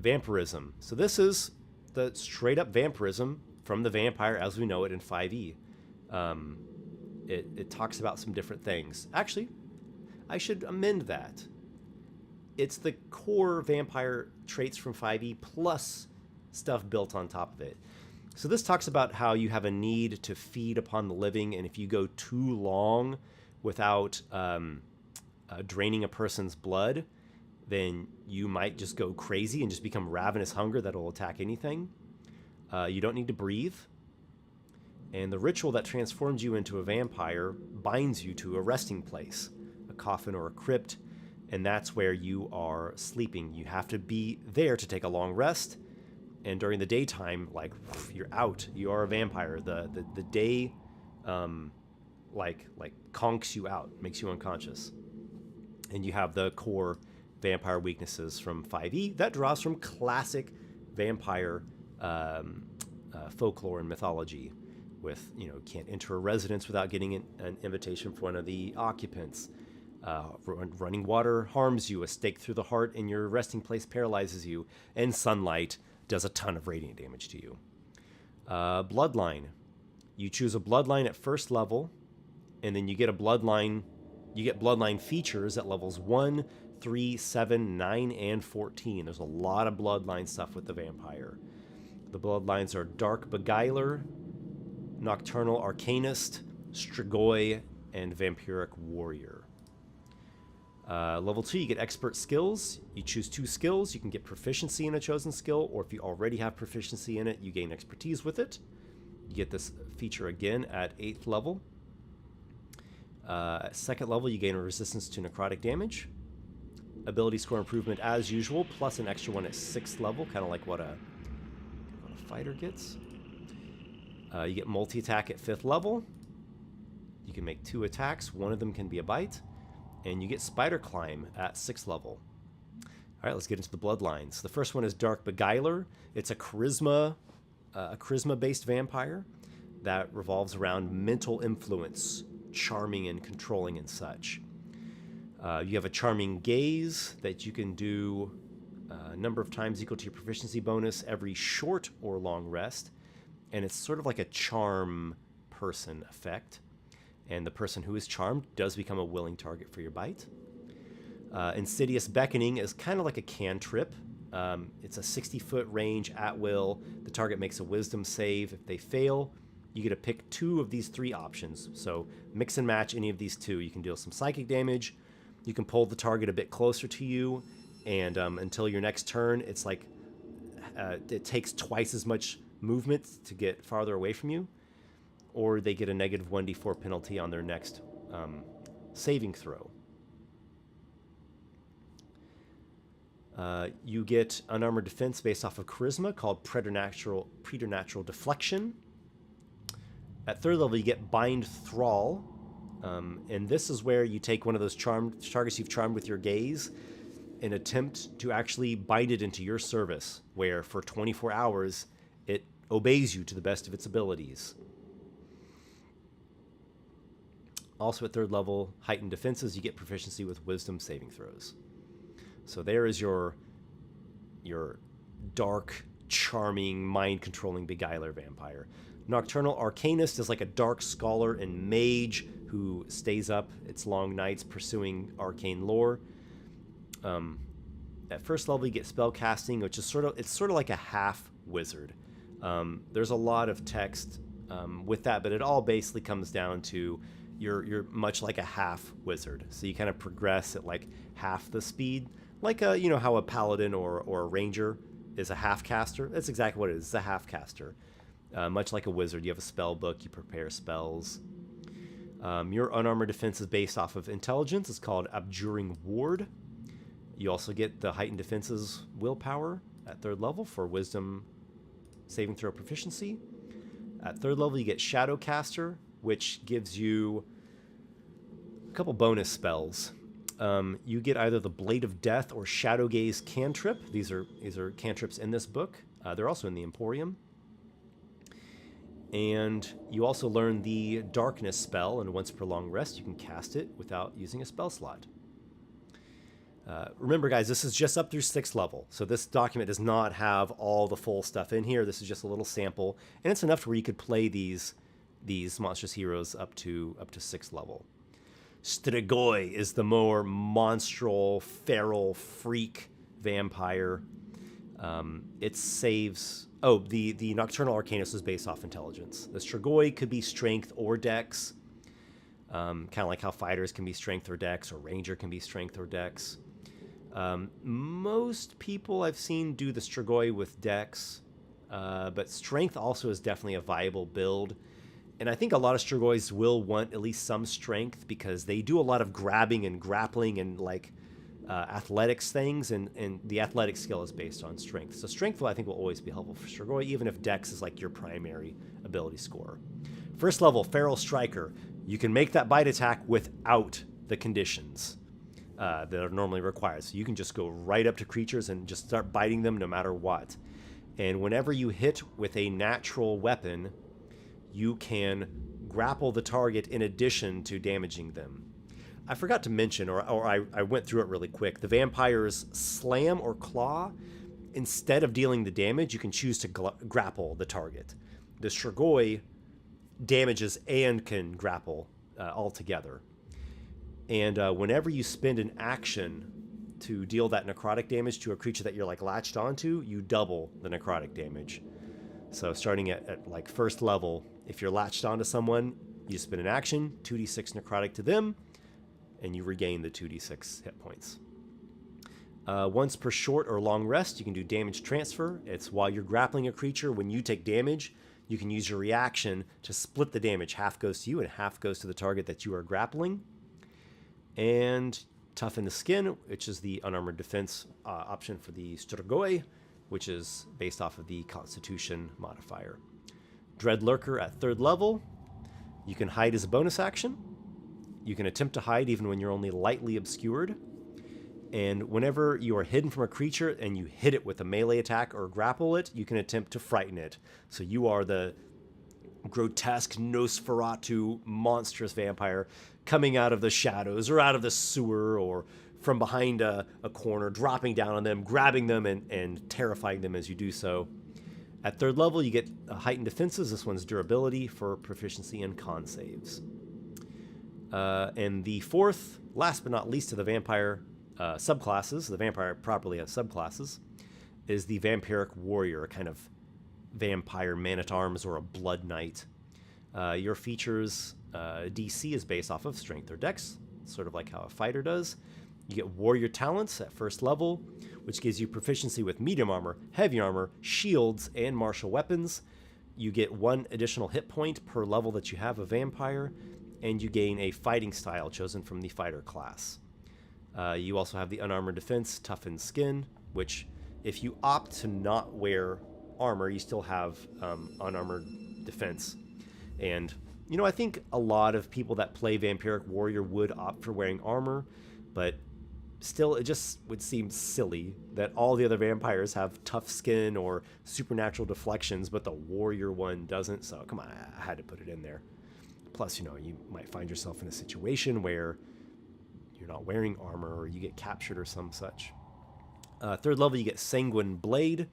Vampirism. So this is the straight up vampirism from the vampire as we know it in 5e. It talks about some different things. Actually, I should amend that. It's the core vampire traits from 5e plus stuff built on top of it. So this talks about how you have a need to feed upon the living, and if you go too long without draining a person's blood, then you might just go crazy and just become ravenous hunger that'll attack anything. You don't need to breathe. And the ritual that transforms you into a vampire binds you to a resting place, a coffin or a crypt, and that's where you are sleeping. You have to be there to take a long rest, and during the daytime, like, you're out. You are a vampire. The day, like conks you out, makes you unconscious. And you have the core vampire weaknesses from 5e that draws from classic vampire folklore and mythology. With, can't enter a residence without getting an invitation from one of the occupants. Running water harms you. A stake through the heart in your resting place paralyzes you. And sunlight does a ton of radiant damage to you. Bloodline. You choose a bloodline at first level, and then you get a bloodline. You get bloodline features at levels 1, 3, 7, 9, and 14. There's a lot of bloodline stuff with the vampire. The bloodlines are Dark Beguiler, Nocturnal Arcanist, Strigoi, and Vampiric Warrior. Level 2, you get Expert Skills. You choose 2 skills. You can get proficiency in a chosen skill, or if you already have proficiency in it, you gain expertise with it. You get this feature again at 8th level. At 2nd level, you gain a resistance to necrotic damage. Ability score improvement as usual, plus an extra one at 6th level, kind of like what a fighter gets. You get multi-attack at 5th level. You can make 2 attacks. One of them can be a bite. And you get Spider Climb at 6th level. All right, let's get into the bloodlines. The first one is Dark Beguiler. It's a charisma-based vampire that revolves around mental influence, charming and controlling and such. You have a Charming Gaze that you can do a number of times equal to your proficiency bonus every short or long rest. And it's sort of like a charm person effect. And the person who is charmed does become a willing target for your bite. Insidious Beckoning is kind of like a cantrip. It's a 60-foot range at will. The target makes a wisdom save. If they fail, you get to pick 2 of these 3 options. So mix and match any of these 2. You can deal some psychic damage. You can pull the target a bit closer to you. And until your next turn, it's like it takes twice as much movement to get farther away from you. Or they get a negative 1d4 penalty on their next saving throw. You get unarmored defense based off of charisma called preternatural deflection. At 3rd level, you get Bind Thrall. And this is where you take one of those targets you've charmed with your gaze and attempt to actually bind it into your service, where for 24 hours, it obeys you to the best of its abilities. Also at 3rd level, heightened defenses, you get proficiency with wisdom saving throws. So there is your dark, charming, mind-controlling beguiler vampire. Nocturnal Arcanist is like a dark scholar and mage who stays up its long nights pursuing arcane lore. At 1st level, you get spell casting, which is sort of like a half wizard. There's a lot of text with that, but it all basically comes down to you're much like a half wizard. So you kind of progress at like half the speed, like how a paladin or a ranger is a half caster. That's exactly what it is. It's a half caster. Much like a wizard, you have a spell book, you prepare spells. Your unarmored defense is based off of intelligence. It's called Abjuring Ward. You also get the heightened defenses willpower at 3rd level for wisdom saving throw proficiency. At 3rd level, you get Shadowcaster, which gives you a couple bonus spells. You get either the Blade of Death or Shadow Gaze cantrip. These are cantrips in this book. They're also in the Emporium. And you also learn the Darkness spell, and once per long rest, you can cast it without using a spell slot. Remember, guys, this is just up through 6th level, so this document does not have all the full stuff in here. This is just a little sample, and it's enough to where you could play these monstrous heroes up to 6th level. Strigoi is the more monstral, feral, freak vampire. It saves... Oh, the Nocturnal Arcanist is based off intelligence. The Strigoi could be strength or dex. Kind of like how fighters can be strength or dex, or ranger can be strength or dex. Most people I've seen do the Strigoi with dex, but strength also is definitely a viable build. And I think a lot of Strigois will want at least some strength because they do a lot of grabbing and grappling and like athletics things, and the athletic skill is based on strength. So strength, I think, will always be helpful for Strigoi, even if dex is like your primary ability score. 1st level, Feral Striker. You can make that bite attack without the conditions that are normally required. So you can just go right up to creatures and just start biting them no matter what. And whenever you hit with a natural weapon, you can grapple the target in addition to damaging them. I forgot to mention, or I went through it really quick, the vampires slam or claw. Instead of dealing the damage, you can choose to grapple the target. The Strigoi damages and can grapple all together. And whenever you spend an action to deal that necrotic damage to a creature that you're like latched onto, you double the necrotic damage. So starting at like 1st level, if you're latched onto someone, you spend an action, 2d6 necrotic to them, and you regain the 2d6 hit points. Once per short or long rest, you can do damage transfer. It's while you're grappling a creature. When you take damage, you can use your reaction to split the damage. Half goes to you and half goes to the target that you are grappling. And Toughen the Skin, which is the unarmored defense option for the Strigoi, which is based off of the Constitution modifier. Dread Lurker at 3rd level. You can hide as a bonus action. You can attempt to hide even when you're only lightly obscured. And whenever you are hidden from a creature and you hit it with a melee attack or grapple it, you can attempt to frighten it. So you are the grotesque Nosferatu monstrous vampire coming out of the shadows or out of the sewer or from behind a corner, dropping down on them, grabbing them, and terrifying them as you do so. At 3rd level, you get heightened defenses. This one's durability for proficiency and con saves. And the 4th, last but not least of the vampire subclasses, the vampire properly has subclasses, is the Vampiric Warrior, a kind of vampire man-at-arms or a blood knight. Your features DC is based off of strength or dex, sort of like how a fighter does. You get warrior talents at 1st level, which gives you proficiency with medium armor, heavy armor, shields, and martial weapons. You get 1 additional hit point per level that you have a vampire, and you gain a fighting style chosen from the fighter class. You also have the unarmored defense, Toughened Skin, which if you opt to not wear armor, you still have unarmored defense. And, you know, I think a lot of people that play Vampiric Warrior would opt for wearing armor, but still, it just would seem silly that all the other vampires have tough skin or supernatural deflections, but the warrior one doesn't. So, come on, I had to put it in there. Plus, you know, you might find yourself in a situation where you're not wearing armor or you get captured or some such. 3rd level, you get Sanguine Blade,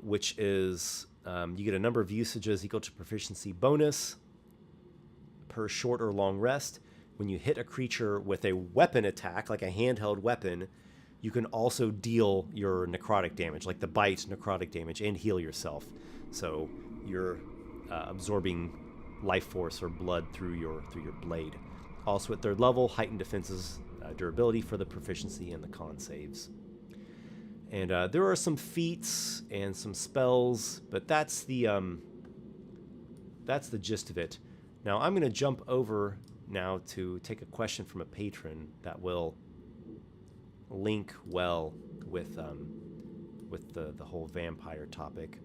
which is you get a number of usages equal to proficiency bonus per short or long rest. When you hit a creature with a weapon attack, like a handheld weapon, you can also deal your necrotic damage, like the bite necrotic damage, and heal yourself. So you're absorbing life force or blood through your blade. Also at 3rd level, heightened defenses, durability for the proficiency and the con saves. And there are some feats and some spells, but that's the gist of it. Now I'm going to jump over now to take a question from a patron that will link well with the whole vampire topic.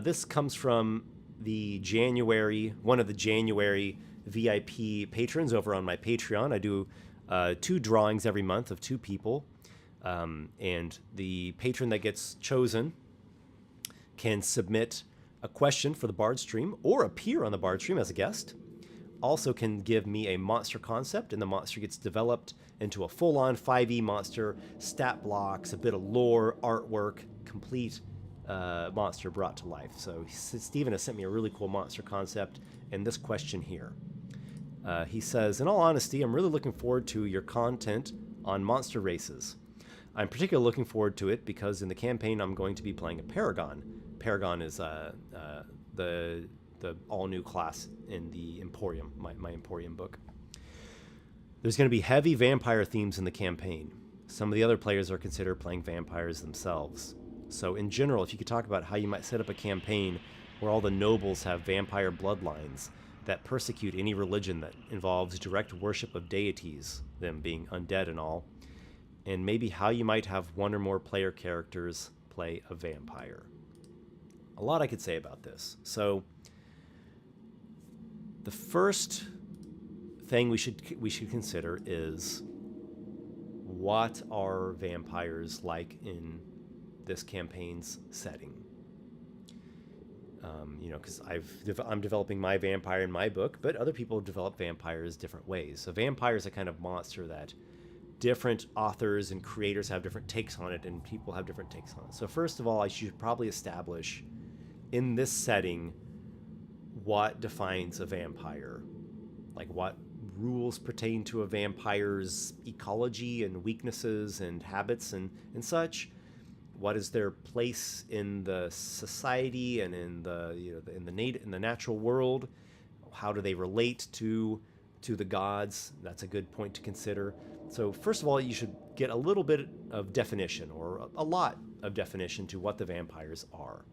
This comes from one of the January VIP patrons over on my Patreon. I do 2 drawings every month of 2 people. And the patron that gets chosen can submit a question for the Bardstream or appear on the Bardstream as a guest. Also can give me a monster concept, and the monster gets developed into a full-on 5e monster, stat blocks, a bit of lore, artwork, complete monster brought to life. So Stephen has sent me a really cool monster concept and this question here. He says, in all honesty, I'm really looking forward to your content on monster races. I'm particularly looking forward to it because in the campaign I'm going to be playing a Paragon. Paragon is the all-new class in the Emporium, my Emporium book. There's going to be heavy vampire themes in the campaign. Some of the other players are considered playing vampires themselves. So in general, if you could talk about how you might set up a campaign where all the nobles have vampire bloodlines that persecute any religion that involves direct worship of deities, them being undead and all, and maybe how you might have one or more player characters play a vampire. A lot I could say about this. So the first thing we should consider is, what are vampires like in this campaign's setting? Because I'm developing my vampire in my book, but other people develop vampires different ways. So vampire is a kind of monster that different authors and creators have different takes on it, and people have different takes on it. So first of all, I should probably establish in this setting what defines a vampire. Like, what rules pertain to a vampire's ecology and weaknesses and habits and such. What is their place in the society and in the natural world? How do they relate to the gods? That's a good point to consider. So first of all, you should get a little bit of definition, or a lot of definition, to what the vampires are.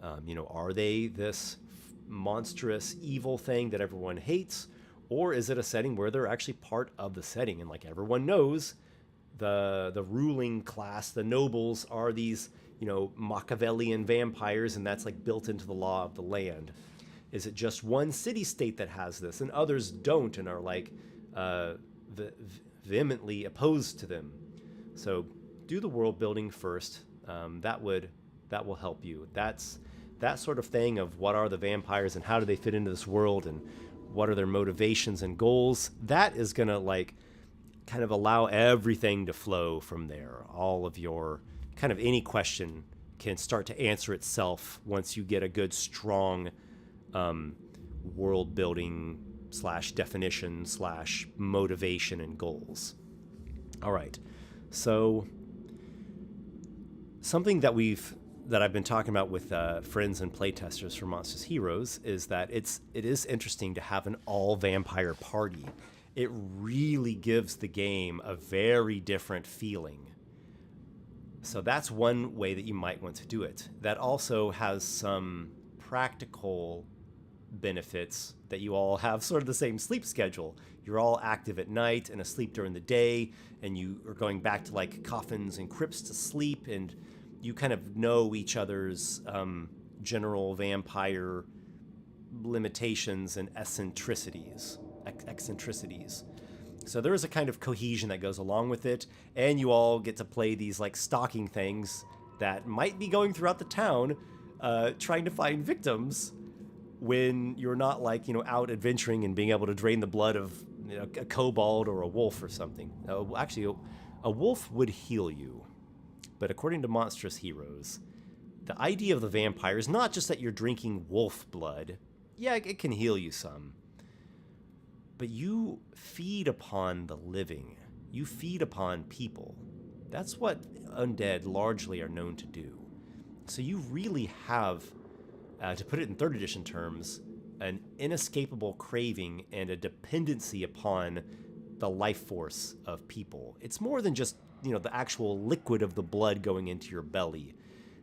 Are they this monstrous evil thing that everyone hates, or is it a setting where they're actually part of the setting? And like everyone knows, the ruling class, the nobles, are these Machiavellian vampires, and that's like built into the law of the land. Is it just one city-state that has this, and others don't, and are like vehemently opposed to them? So do the world building first. That will help you. That's that sort of thing of what are the vampires and how do they fit into this world and what are their motivations and goals. That is gonna kind of allow everything to flow from there. All of your kind of any question can start to answer itself once you get a good, strong world building / definition / motivation and goals. All right. So something that I've been talking about with friends and playtesters for Monstrous Heroes is that it is interesting to have an all vampire party. It really gives the game a very different feeling. So that's one way that you might want to do it. That also has some practical benefits, that you all have sort of the same sleep schedule. You're all active at night and asleep during the day, and you are going back to like coffins and crypts to sleep, and you kind of know each other's general vampire limitations and eccentricities. So there is a kind of cohesion that goes along with it, and you all get to play these like stalking things that might be going throughout the town, trying to find victims when you're not out adventuring and being able to drain the blood of a kobold or a wolf or something. Actually, a wolf would heal you. But according to Monstrous Heroes, the idea of the vampire is not just that you're drinking wolf blood. Yeah, it can heal you some. But you feed upon the living. You feed upon people. That's what undead largely are known to do. So you really have, to put it in 3rd edition terms, an inescapable craving and a dependency upon the life force of people. It's more than just the actual liquid of the blood going into your belly.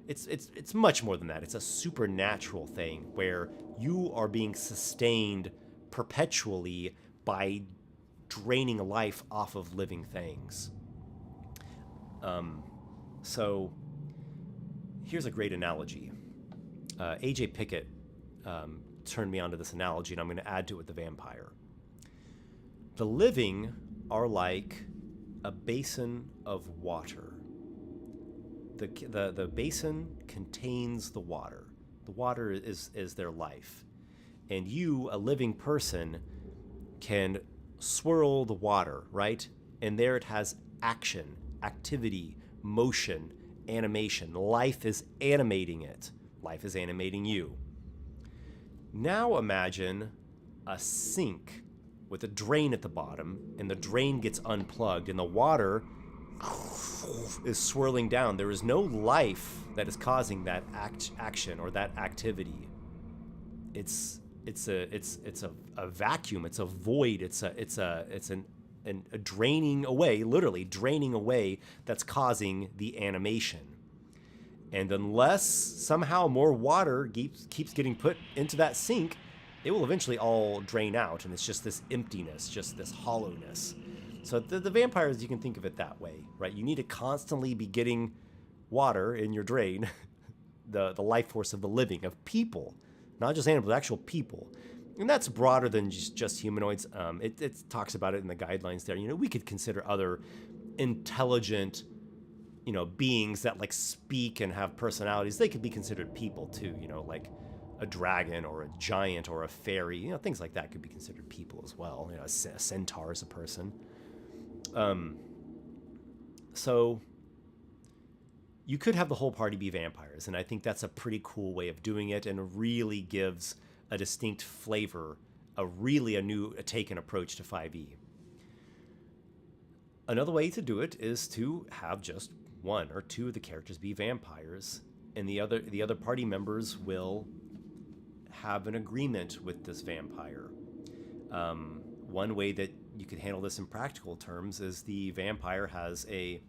It's much more than that. It's a supernatural thing where you are being sustained perpetually by draining life off of living things. So here's a great analogy. AJ Pickett turned me onto this analogy, and I'm going to add to it with the vampire. The living are like a basin of water. The basin contains the water. The water is their life. And you, a living person, can swirl the water, right? And there it has action, activity, motion, animation. Life is animating it. Life is animating you. Now imagine a sink with a drain at the bottom, and the drain gets unplugged, and the water is swirling down. There is no life that is causing that action or that activity. It's a vacuum. It's a void. It's a draining away, literally draining away, that's causing the animation. And unless somehow more water keeps getting put into that sink, it will eventually all drain out, and it's just this emptiness, just this hollowness. So the vampires, you can think of it that way, right? You need to constantly be getting water in your drain, the life force of the living, of people, not just animals, actual people. And that's broader than just humanoids. It talks about it in the guidelines there. We could consider other intelligent, beings that like speak and have personalities. They could be considered people too, like a dragon or a giant or a fairy. Things like that could be considered people as well. A centaur is a person. So you could have the whole party be vampires, and I think that's a pretty cool way of doing it, and really gives a distinct flavor, a new take and approach to 5e. Another way to do it is to have just one or two of the characters be vampires, and the other party members will have an agreement with this vampire. One way that you could handle this in practical terms is the vampire has a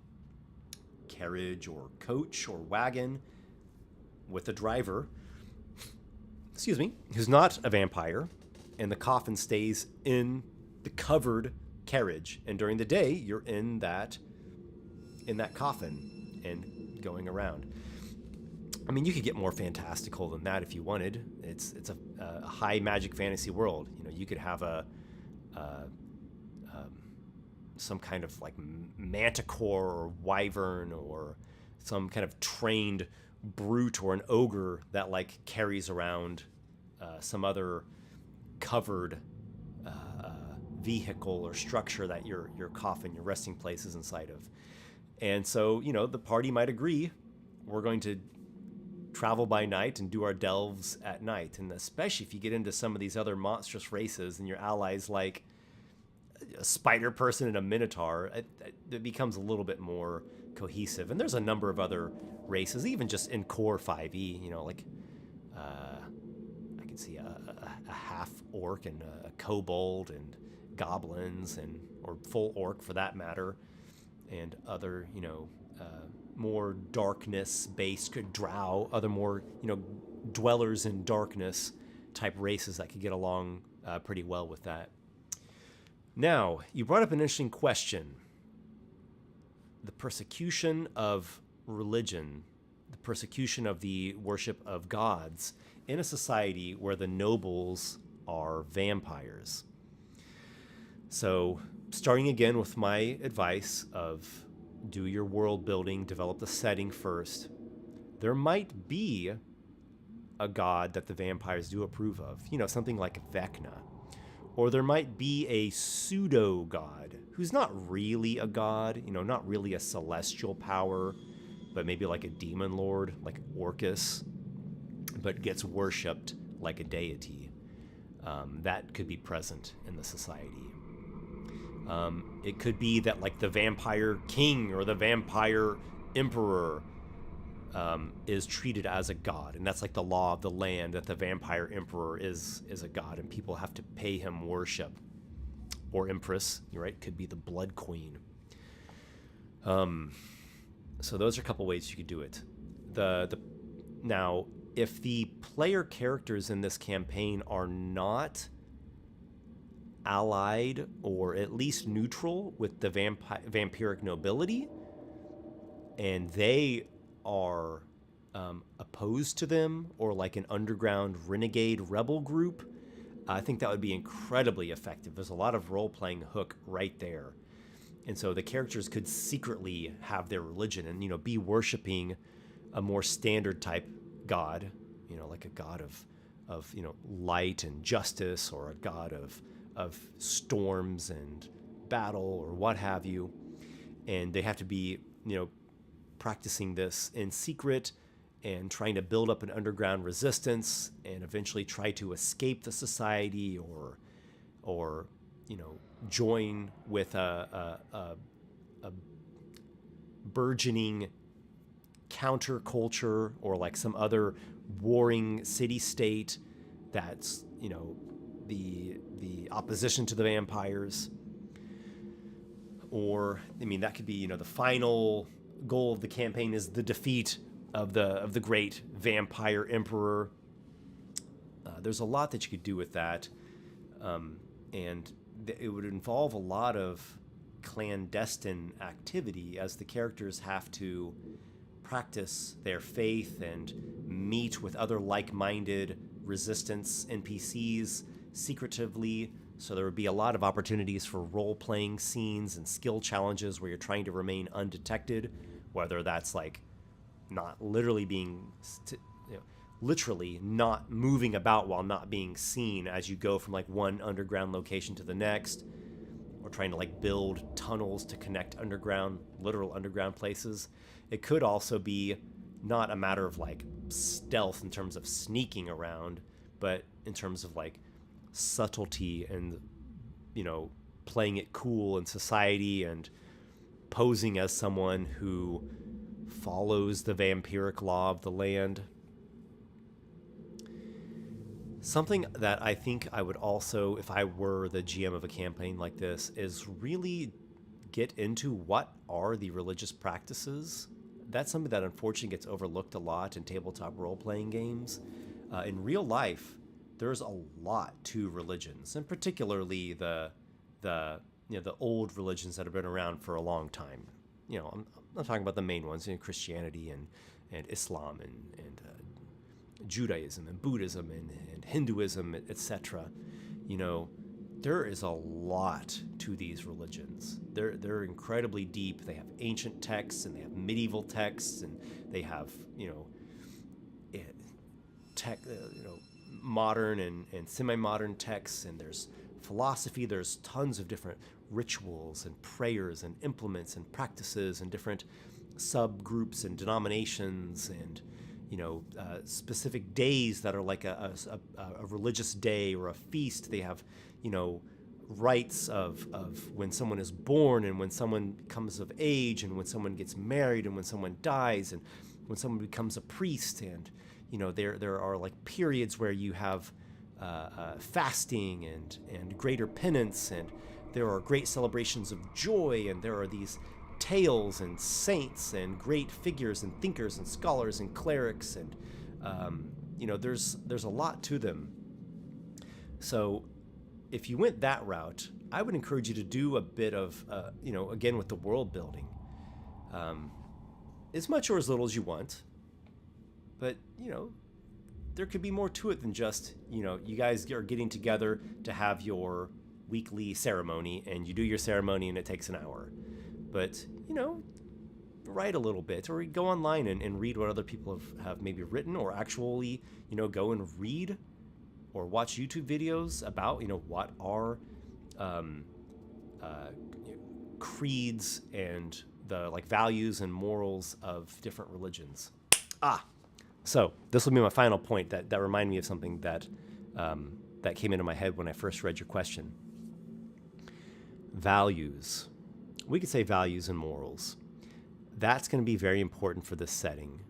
carriage or coach or wagon with a driver, who's not a vampire, and the coffin stays in the covered carriage, and during the day you're in that coffin and going around. I mean, you could get more fantastical than that if you wanted. It's a high magic fantasy world. You could have some kind of like manticore or wyvern or some kind of trained brute or an ogre that like carries around some other covered vehicle or structure that your coffin, your resting place, is inside of. And so, the party might agree, we're going to travel by night and do our delves at night. And especially if you get into some of these other monstrous races and your allies like a spider person and a minotaur, it becomes a little bit more cohesive. And there's a number of other races, even just in core 5e, like I can see a half orc and a kobold and goblins or full orc for that matter, and other more darkness based drow, other more dwellers in darkness type races that could get along pretty well with that. Now, you brought up an interesting question. The persecution of religion, the persecution of the worship of gods in a society where the nobles are vampires. So, starting again with my advice of do your world building, develop the setting first. There might be a god that the vampires do approve of, something like Vecna. Or there might be a pseudo-god who's not really a god, not really a celestial power, but maybe like a demon lord, like Orcus, but gets worshipped like a deity. That could be present in the society. It could be that like the vampire king or the vampire emperor is treated as a god, and that's like the law of the land, that the vampire emperor is a god and people have to pay him worship. Or empress, you're right, could be the blood queen. So those are a couple ways you could do it. Now, if the player characters in this campaign are not allied or at least neutral with the vampiric nobility, and they are opposed to them, or like an underground renegade rebel group, I think that would be incredibly effective. There's a lot of role-playing hook right there. And so the characters could secretly have their religion and, be worshiping a more standard type god, like a god of light and justice, or a god of storms and battle, or what have you. And they have to be, practicing this in secret and trying to build up an underground resistance and eventually try to escape the society, or join with a burgeoning counterculture, or like some other warring city state that's the opposition to the vampires. Or that could be the final goal of the campaign is the defeat of the great vampire emperor. There's a lot that you could do with that, and it would involve a lot of clandestine activity, as the characters have to practice their faith and meet with other like-minded resistance NPCs secretively. So there would be a lot of opportunities for role-playing scenes and skill challenges where you're trying to remain undetected, whether that's like not literally being literally not moving about while not being seen as you go from like one underground location to the next, or trying to like build tunnels to connect literal underground places. It could also be not a matter of like stealth in terms of sneaking around, but in terms of like subtlety and playing it cool in society and posing as someone who follows the vampiric law of the land. Something that I think I would also, if I were the GM of a campaign like this, is really get into what are the religious practices. That's something that unfortunately gets overlooked a lot in tabletop role-playing games. In real life, there's a lot to religions, and particularly the old religions that have been around for a long time. I'm talking about the main ones, Christianity and Islam and Judaism and Buddhism and Hinduism, etc. There is a lot to these religions. They're incredibly deep. They have ancient texts, and they have medieval texts, and they have modern and semi-modern texts, and there's philosophy. There's tons of different rituals and prayers and implements and practices and different subgroups and denominations, and specific days that are like a religious day or a feast. They have rites of when someone is born, and when someone comes of age, and when someone gets married, and when someone dies, and when someone becomes a priest. And there are like periods where you have fasting and greater penance, and there are great celebrations of joy, and there are these tales and saints and great figures and thinkers and scholars and clerics, and there's a lot to them. So if you went that route, I would encourage you to do a bit of again with the world building, as much or as little as you want, but there could be more to it than just you guys are getting together to have your weekly ceremony, and you do your ceremony and it takes an hour. But write a little bit, or go online and read what other people have maybe written, or actually go and read or watch YouTube videos about what are creeds and the like values and morals of different religions. So this will be my final point that reminded me of something that came into my head when I first read your question. Values. We could say values and morals. That's going to be very important for this setting.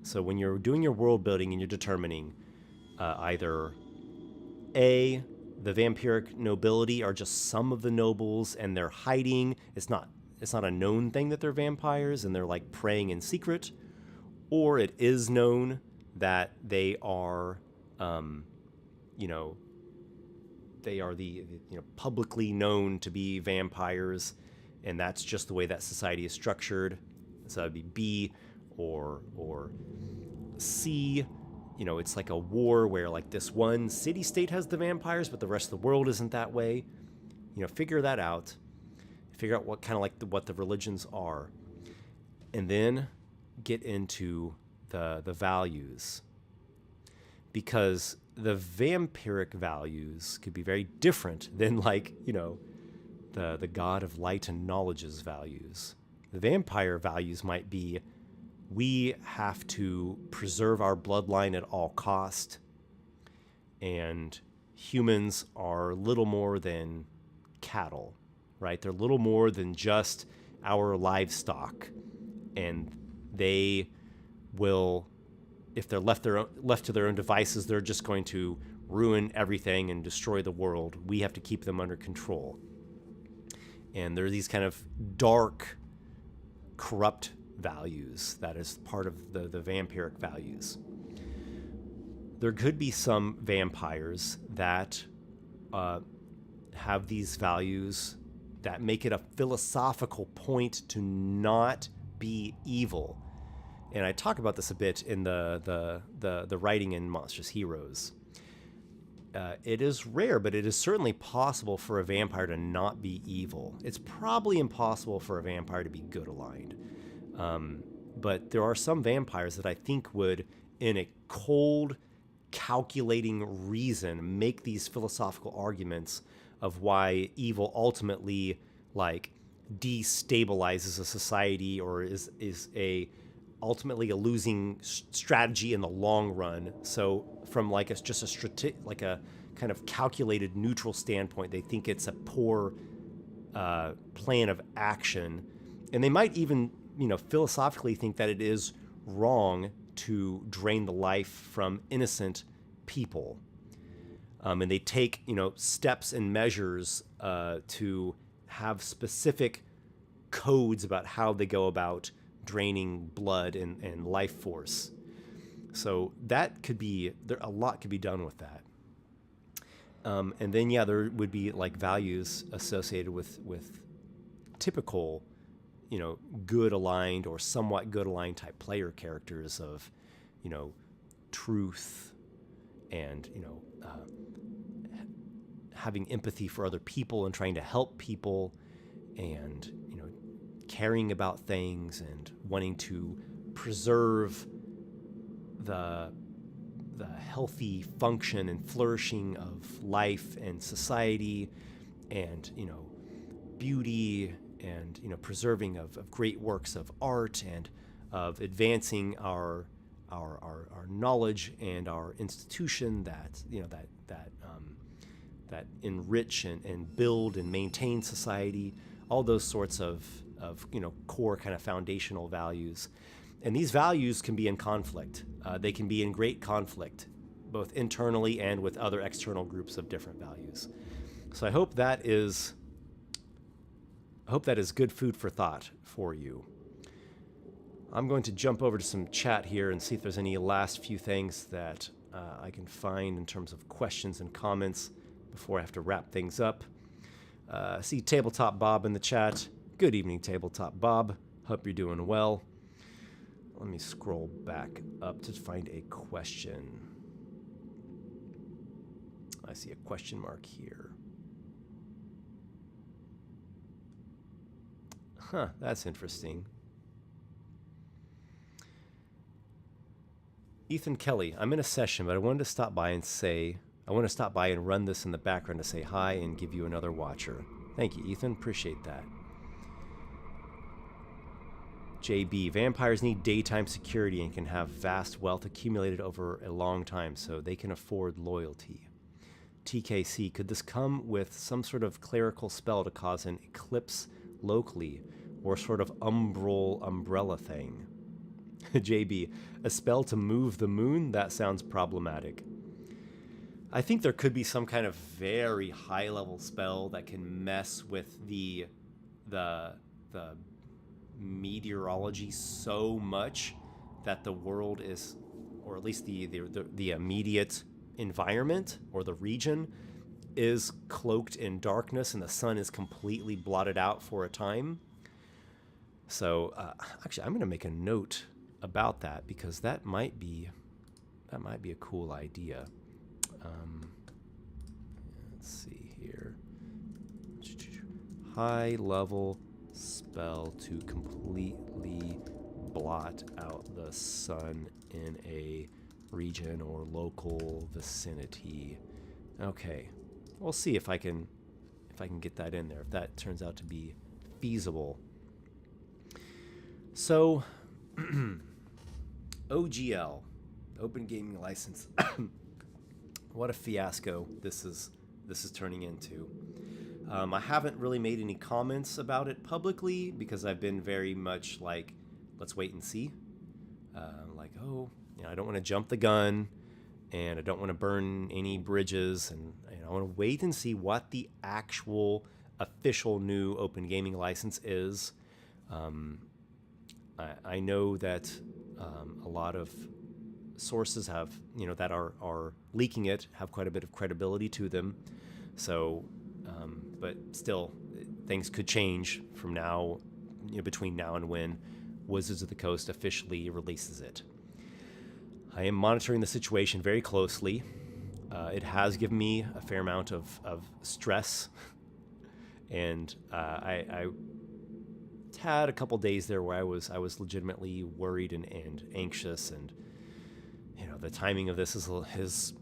So when you're doing your world building and you're determining either A, the vampiric nobility are just some of the nobles and they're hiding, it's not a known thing that they're vampires and they're like praying in secret, or it is known that they are they are the publicly known to be vampires, and that's just the way that society is structured. So that would be B, or C. you know, it's like a war where like this one city-state has the vampires, but the rest of the world isn't that way. You know, figure that out. Figure out what kind of like what the religions are. And then get into the values. Because the vampiric values could be very different than like, you know, the god of light and knowledge's values. The vampire values might be, we have to preserve our bloodline at all cost, and humans are little more than cattle, right? They're little more than just our livestock, and they will, if they're left to their own devices, they're just going to ruin everything and destroy the world. We have to keep them under control. And there are these kind of dark, corrupt values that is part of the vampiric values. There could be some vampires that have these values that make it a philosophical point to not be evil. And I talk about this a bit in the writing in Monstrous Heroes. It is rare, but it is certainly possible for a vampire to not be evil. It's probably impossible for a vampire to be good aligned. But there are some vampires that I think would, in a cold, calculating reason, make these philosophical arguments of why evil ultimately like destabilizes a society or is ultimately a losing strategy in the long run. So from like a kind of calculated neutral standpoint, they think it's a poor plan of action, and they might even, you know, philosophically think that it is wrong to drain the life from innocent people, and they take, you know, steps and measures to have specific codes about how they go about draining blood and life force. So that could be, a lot could be done with that. And then, yeah, there would be like values associated with typical, you know, good aligned or somewhat good aligned type player characters of, you know, truth and, you know, having empathy for other people and trying to help people and, you know, caring about things and wanting to preserve the healthy function and flourishing of life and society, and, you know, beauty and, you know, preserving of great works of art and of advancing our knowledge and our institution that, you know, that enrich and build and maintain society, all those sorts of you know, core kind of foundational values. And these values can be in conflict. They can be in great conflict, both internally and with other external groups of different values. So I hope that is good food for thought for you. I'm going to jump over to some chat here and see if there's any last few things that I can find in terms of questions and comments before I have to wrap things up. See Tabletop Bob in the chat. Good evening, Tabletop Bob. Hope you're doing well. Let me scroll back up to find a question. I see a question mark here. Huh, that's interesting. Ethan Kelly, I'm in a session, but I wanted to stop by and run this in the background to say hi and give you another watcher. Thank you, Ethan. Appreciate that. JB, vampires need daytime security and can have vast wealth accumulated over a long time, so they can afford loyalty. TKC, could this come with some sort of clerical spell to cause an eclipse locally, or sort of umbrella thing? JB, a spell to move the moon? That sounds problematic. I think there could be some kind of very high-level spell that can mess with the meteorology so much that the world is, or at least the immediate environment or the region is cloaked in darkness and the sun is completely blotted out for a time. So actually, I'm going to make a note about that, because that might be That might be a cool idea. Let's see here. High level spell to completely blot out the sun in a region or local vicinity. Okay, we'll see if I can get that in there, if that turns out to be feasible. So OGL, Open Gaming License. What a fiasco this is turning into. I haven't really made any comments about it publicly because I've been very much like, let's wait and see. I don't want to jump the gun, and I don't want to burn any bridges, and I want to wait and see what the actual official new Open Gaming License is. I know that a lot of sources have, that are leaking it, have quite a bit of credibility to them. So, but still, things could change from now, between now and when Wizards of the Coast officially releases it. I am monitoring the situation very closely. It has given me a fair amount of stress, and I had a couple days there where I was legitimately worried and anxious, and the timing of this is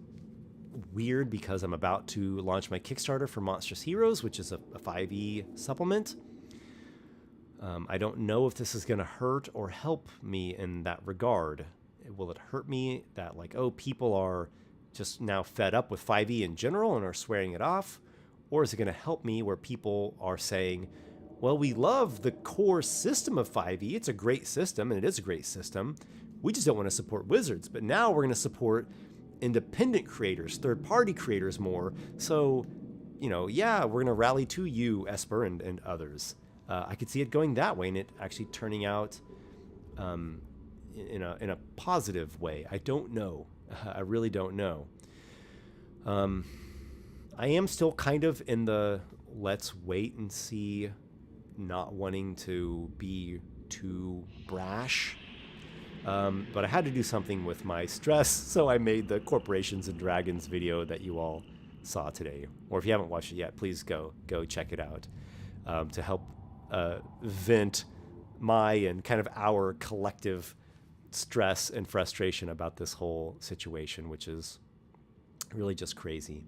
weird because I'm about to launch my Kickstarter for Monstrous Heroes, which is a 5e supplement. I don't know if this is going to hurt or help me in that regard. Will it hurt me that people are just now fed up with 5e in general and are swearing it off? Or is it going to help me where people are saying, well, we love the core system of 5e. It's a great system, and it is a great system. We just don't want to support Wizards. But now we're going to support independent creators, third-party creators more. So, we're going to rally to you, Esper, and others. I could see it going that way, and it actually turning out in a positive way. I don't know. I really don't know. I am still kind of in the let's wait and see, not wanting to be too brash. But I had to do something with my stress, so I made the Corporations and Dragons video that you all saw today. Or if you haven't watched it yet, please go check it out to help vent my and kind of our collective stress and frustration about this whole situation, which is really just crazy.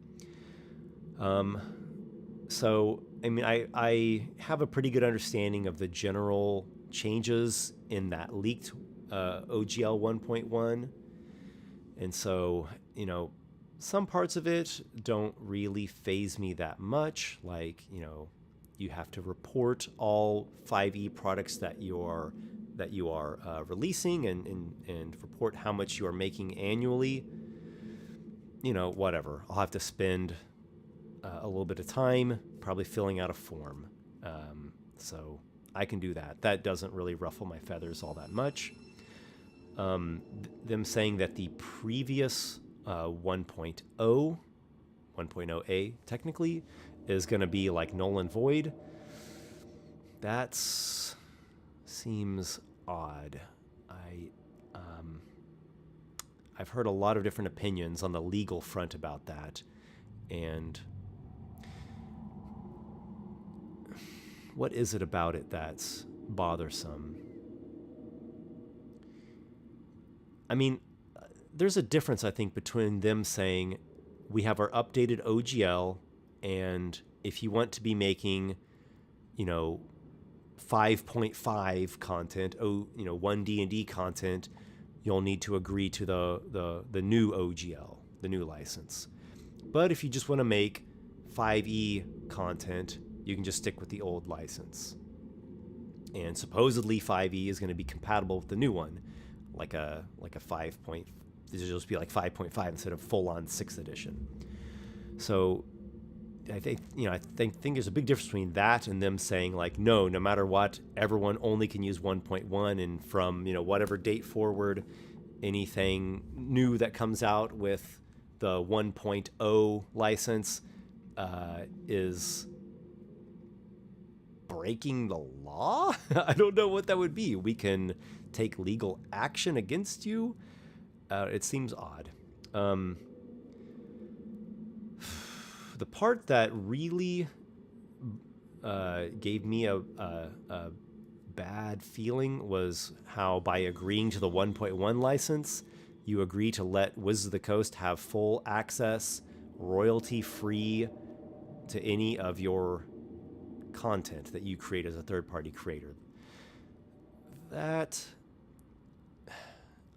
So, I have a pretty good understanding of the general changes in that leaked OGL 1.1. And so, some parts of it don't really faze me that much. You have to report all 5e products that you are releasing and report how much you are making annually. Whatever. I'll have to spend a little bit of time probably filling out a form. So I can do that. That doesn't really ruffle my feathers all that much. Them saying that the previous 1.0, 1.0A technically, is going to be null and void. That seems odd. I've heard a lot of different opinions on the legal front about that, and what is it about it that's bothersome? There's a difference, I think, between them saying we have our updated OGL, and if you want to be making, 5.5 content, 1 D&D content, you'll need to agree to the new OGL, the new license. But if you just want to make 5e content, you can just stick with the old license. And supposedly 5e is going to be compatible with the new one, like a 5. This will just be 5.5 instead of full-on 6th edition. So I think there's a big difference between that and them saying no matter what, everyone only can use 1.1, and from whatever date forward, anything new that comes out with the 1.0 license is breaking the law. I don't know what that would be. We can take legal action against you. It seems odd. Um, the part that really gave me a bad feeling was how by agreeing to the 1.1 license, you agree to let Wizards of the Coast have full access, royalty free to any of your content that you create as a third party creator. That,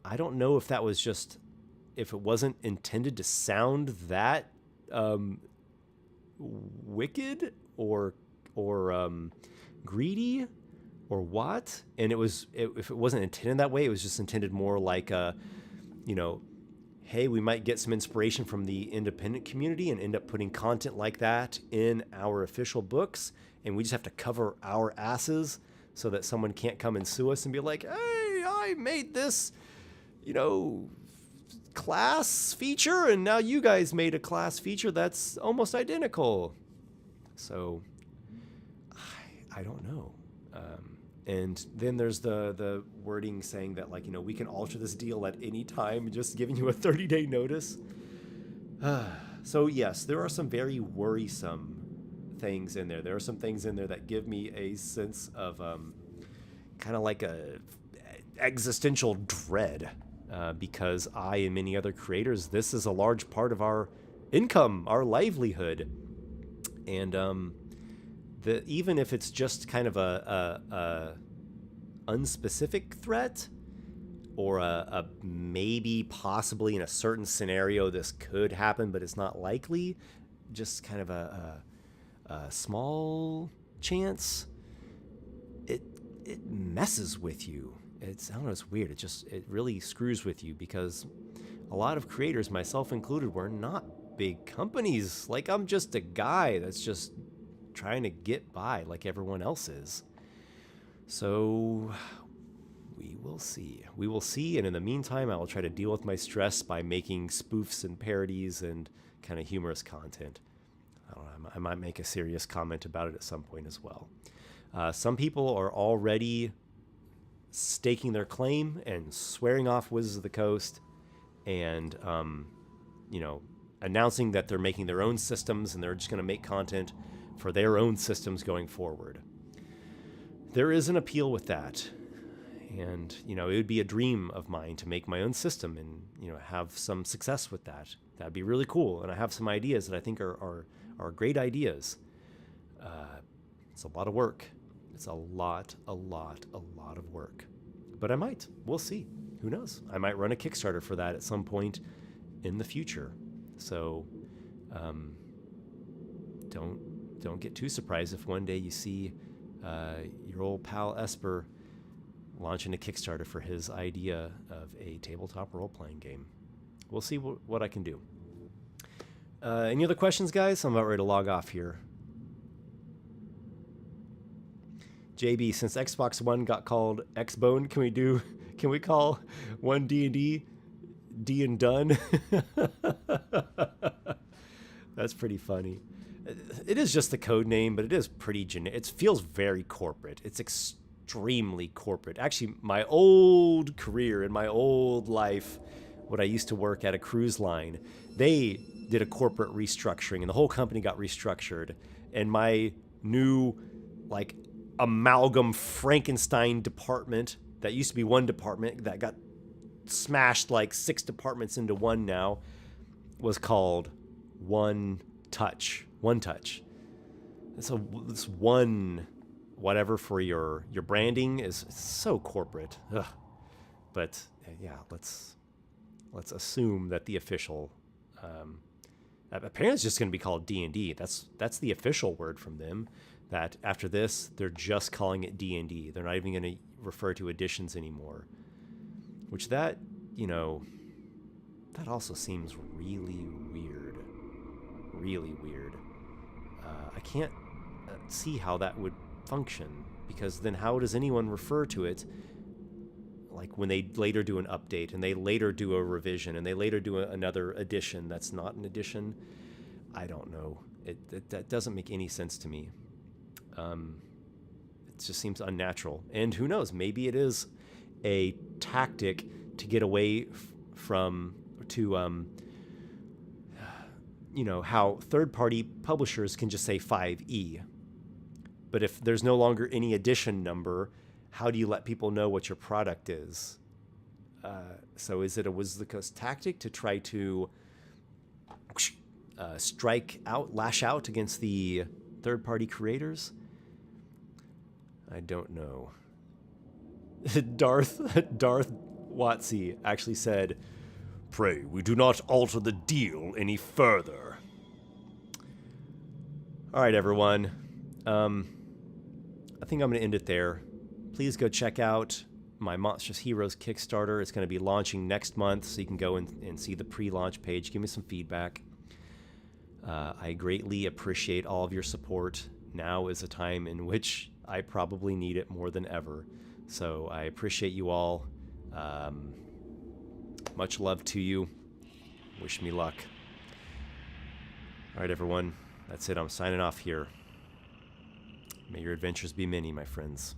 I don't know if that was just, if it wasn't intended to sound that wicked or greedy or what. And if it wasn't intended that way, it was just intended more like a, hey, we might get some inspiration from the independent community and end up putting content like that in our official books, and we just have to cover our asses so that someone can't come and sue us and be like, hey, I made this, class feature, and now you guys made a class feature that's almost identical. So I don't know. And then there's the wording saying that, like, we can alter this deal at any time, just giving you a 30-day notice. So yes, there are some very worrisome things in there. There are some things in there that give me a sense of kind of like a existential dread, because I and many other creators, this is a large part of our income, our livelihood. And even if it's just kind of a unspecific threat, or a maybe possibly in a certain scenario this could happen, but it's not likely, just kind of a small chance, it messes with you. I don't know, it's weird. It really screws with you, because a lot of creators, myself included, were not big companies. Like, I'm just a guy that's just trying to get by like everyone else is. So we will see. We will see, and in the meantime, I will try to deal with my stress by making spoofs and parodies and kind of humorous content. I don't know, I might make a serious comment about it at some point as well. Some people are already staking their claim and swearing off Wizards of the Coast, and announcing that they're making their own systems and they're just going to make content for their own systems going forward. There is an appeal with that, and it would be a dream of mine to make my own system and have some success with that. That'd be really cool, and I have some ideas that I think are great ideas. It's a lot of work. It's a lot of work. But I might. We'll see. Who knows? I might run a Kickstarter for that at some point in the future. So don't get too surprised if one day you see your old pal Esper launching a Kickstarter for his idea of a tabletop role-playing game. We'll see what I can do. Any other questions, guys? I'm about ready to log off here. JB, since Xbox One got called Xbone, can we call one D&D D and Done? That's pretty funny. It is just the code name, but it is pretty generic. It feels very corporate. It's extremely corporate. Actually, my old career in my old life, when I used to work at a cruise line, they did a corporate restructuring, and the whole company got restructured. And my new, like, amalgam Frankenstein department that used to be one department that got smashed like 6 departments into one now was called One Touch. So this one whatever for your branding is so corporate. Ugh. But yeah, let's assume that the official apparently it's just going to be called D&D. That's the official word from them. That after this, they're just calling it D&D. They're not even going to refer to editions anymore. Which that also seems really weird. Really weird. I can't see how that would function, because then how does anyone refer to it like when they later do an update and they later do a revision and they later do another edition that's not an edition? I don't know. That doesn't make any sense to me. It just seems unnatural. And who knows, maybe it is a tactic to get away how third-party publishers can just say 5e. But if there's no longer any edition number, how do you let people know what your product is? So is it a Wizards of the Coast tactic to try to lash out against the third-party creators? I don't know. Darth Watsy actually said, "Pray, we do not alter the deal any further." All right, everyone. I think I'm going to end it there. Please go check out my Monstrous Heroes Kickstarter. It's going to be launching next month, so you can go and see the pre-launch page. Give me some feedback. I greatly appreciate all of your support. Now is a time in which I probably need it more than ever. So I appreciate you all. Much love to you. Wish me luck. All right, everyone. That's it. I'm signing off here. May your adventures be many, my friends.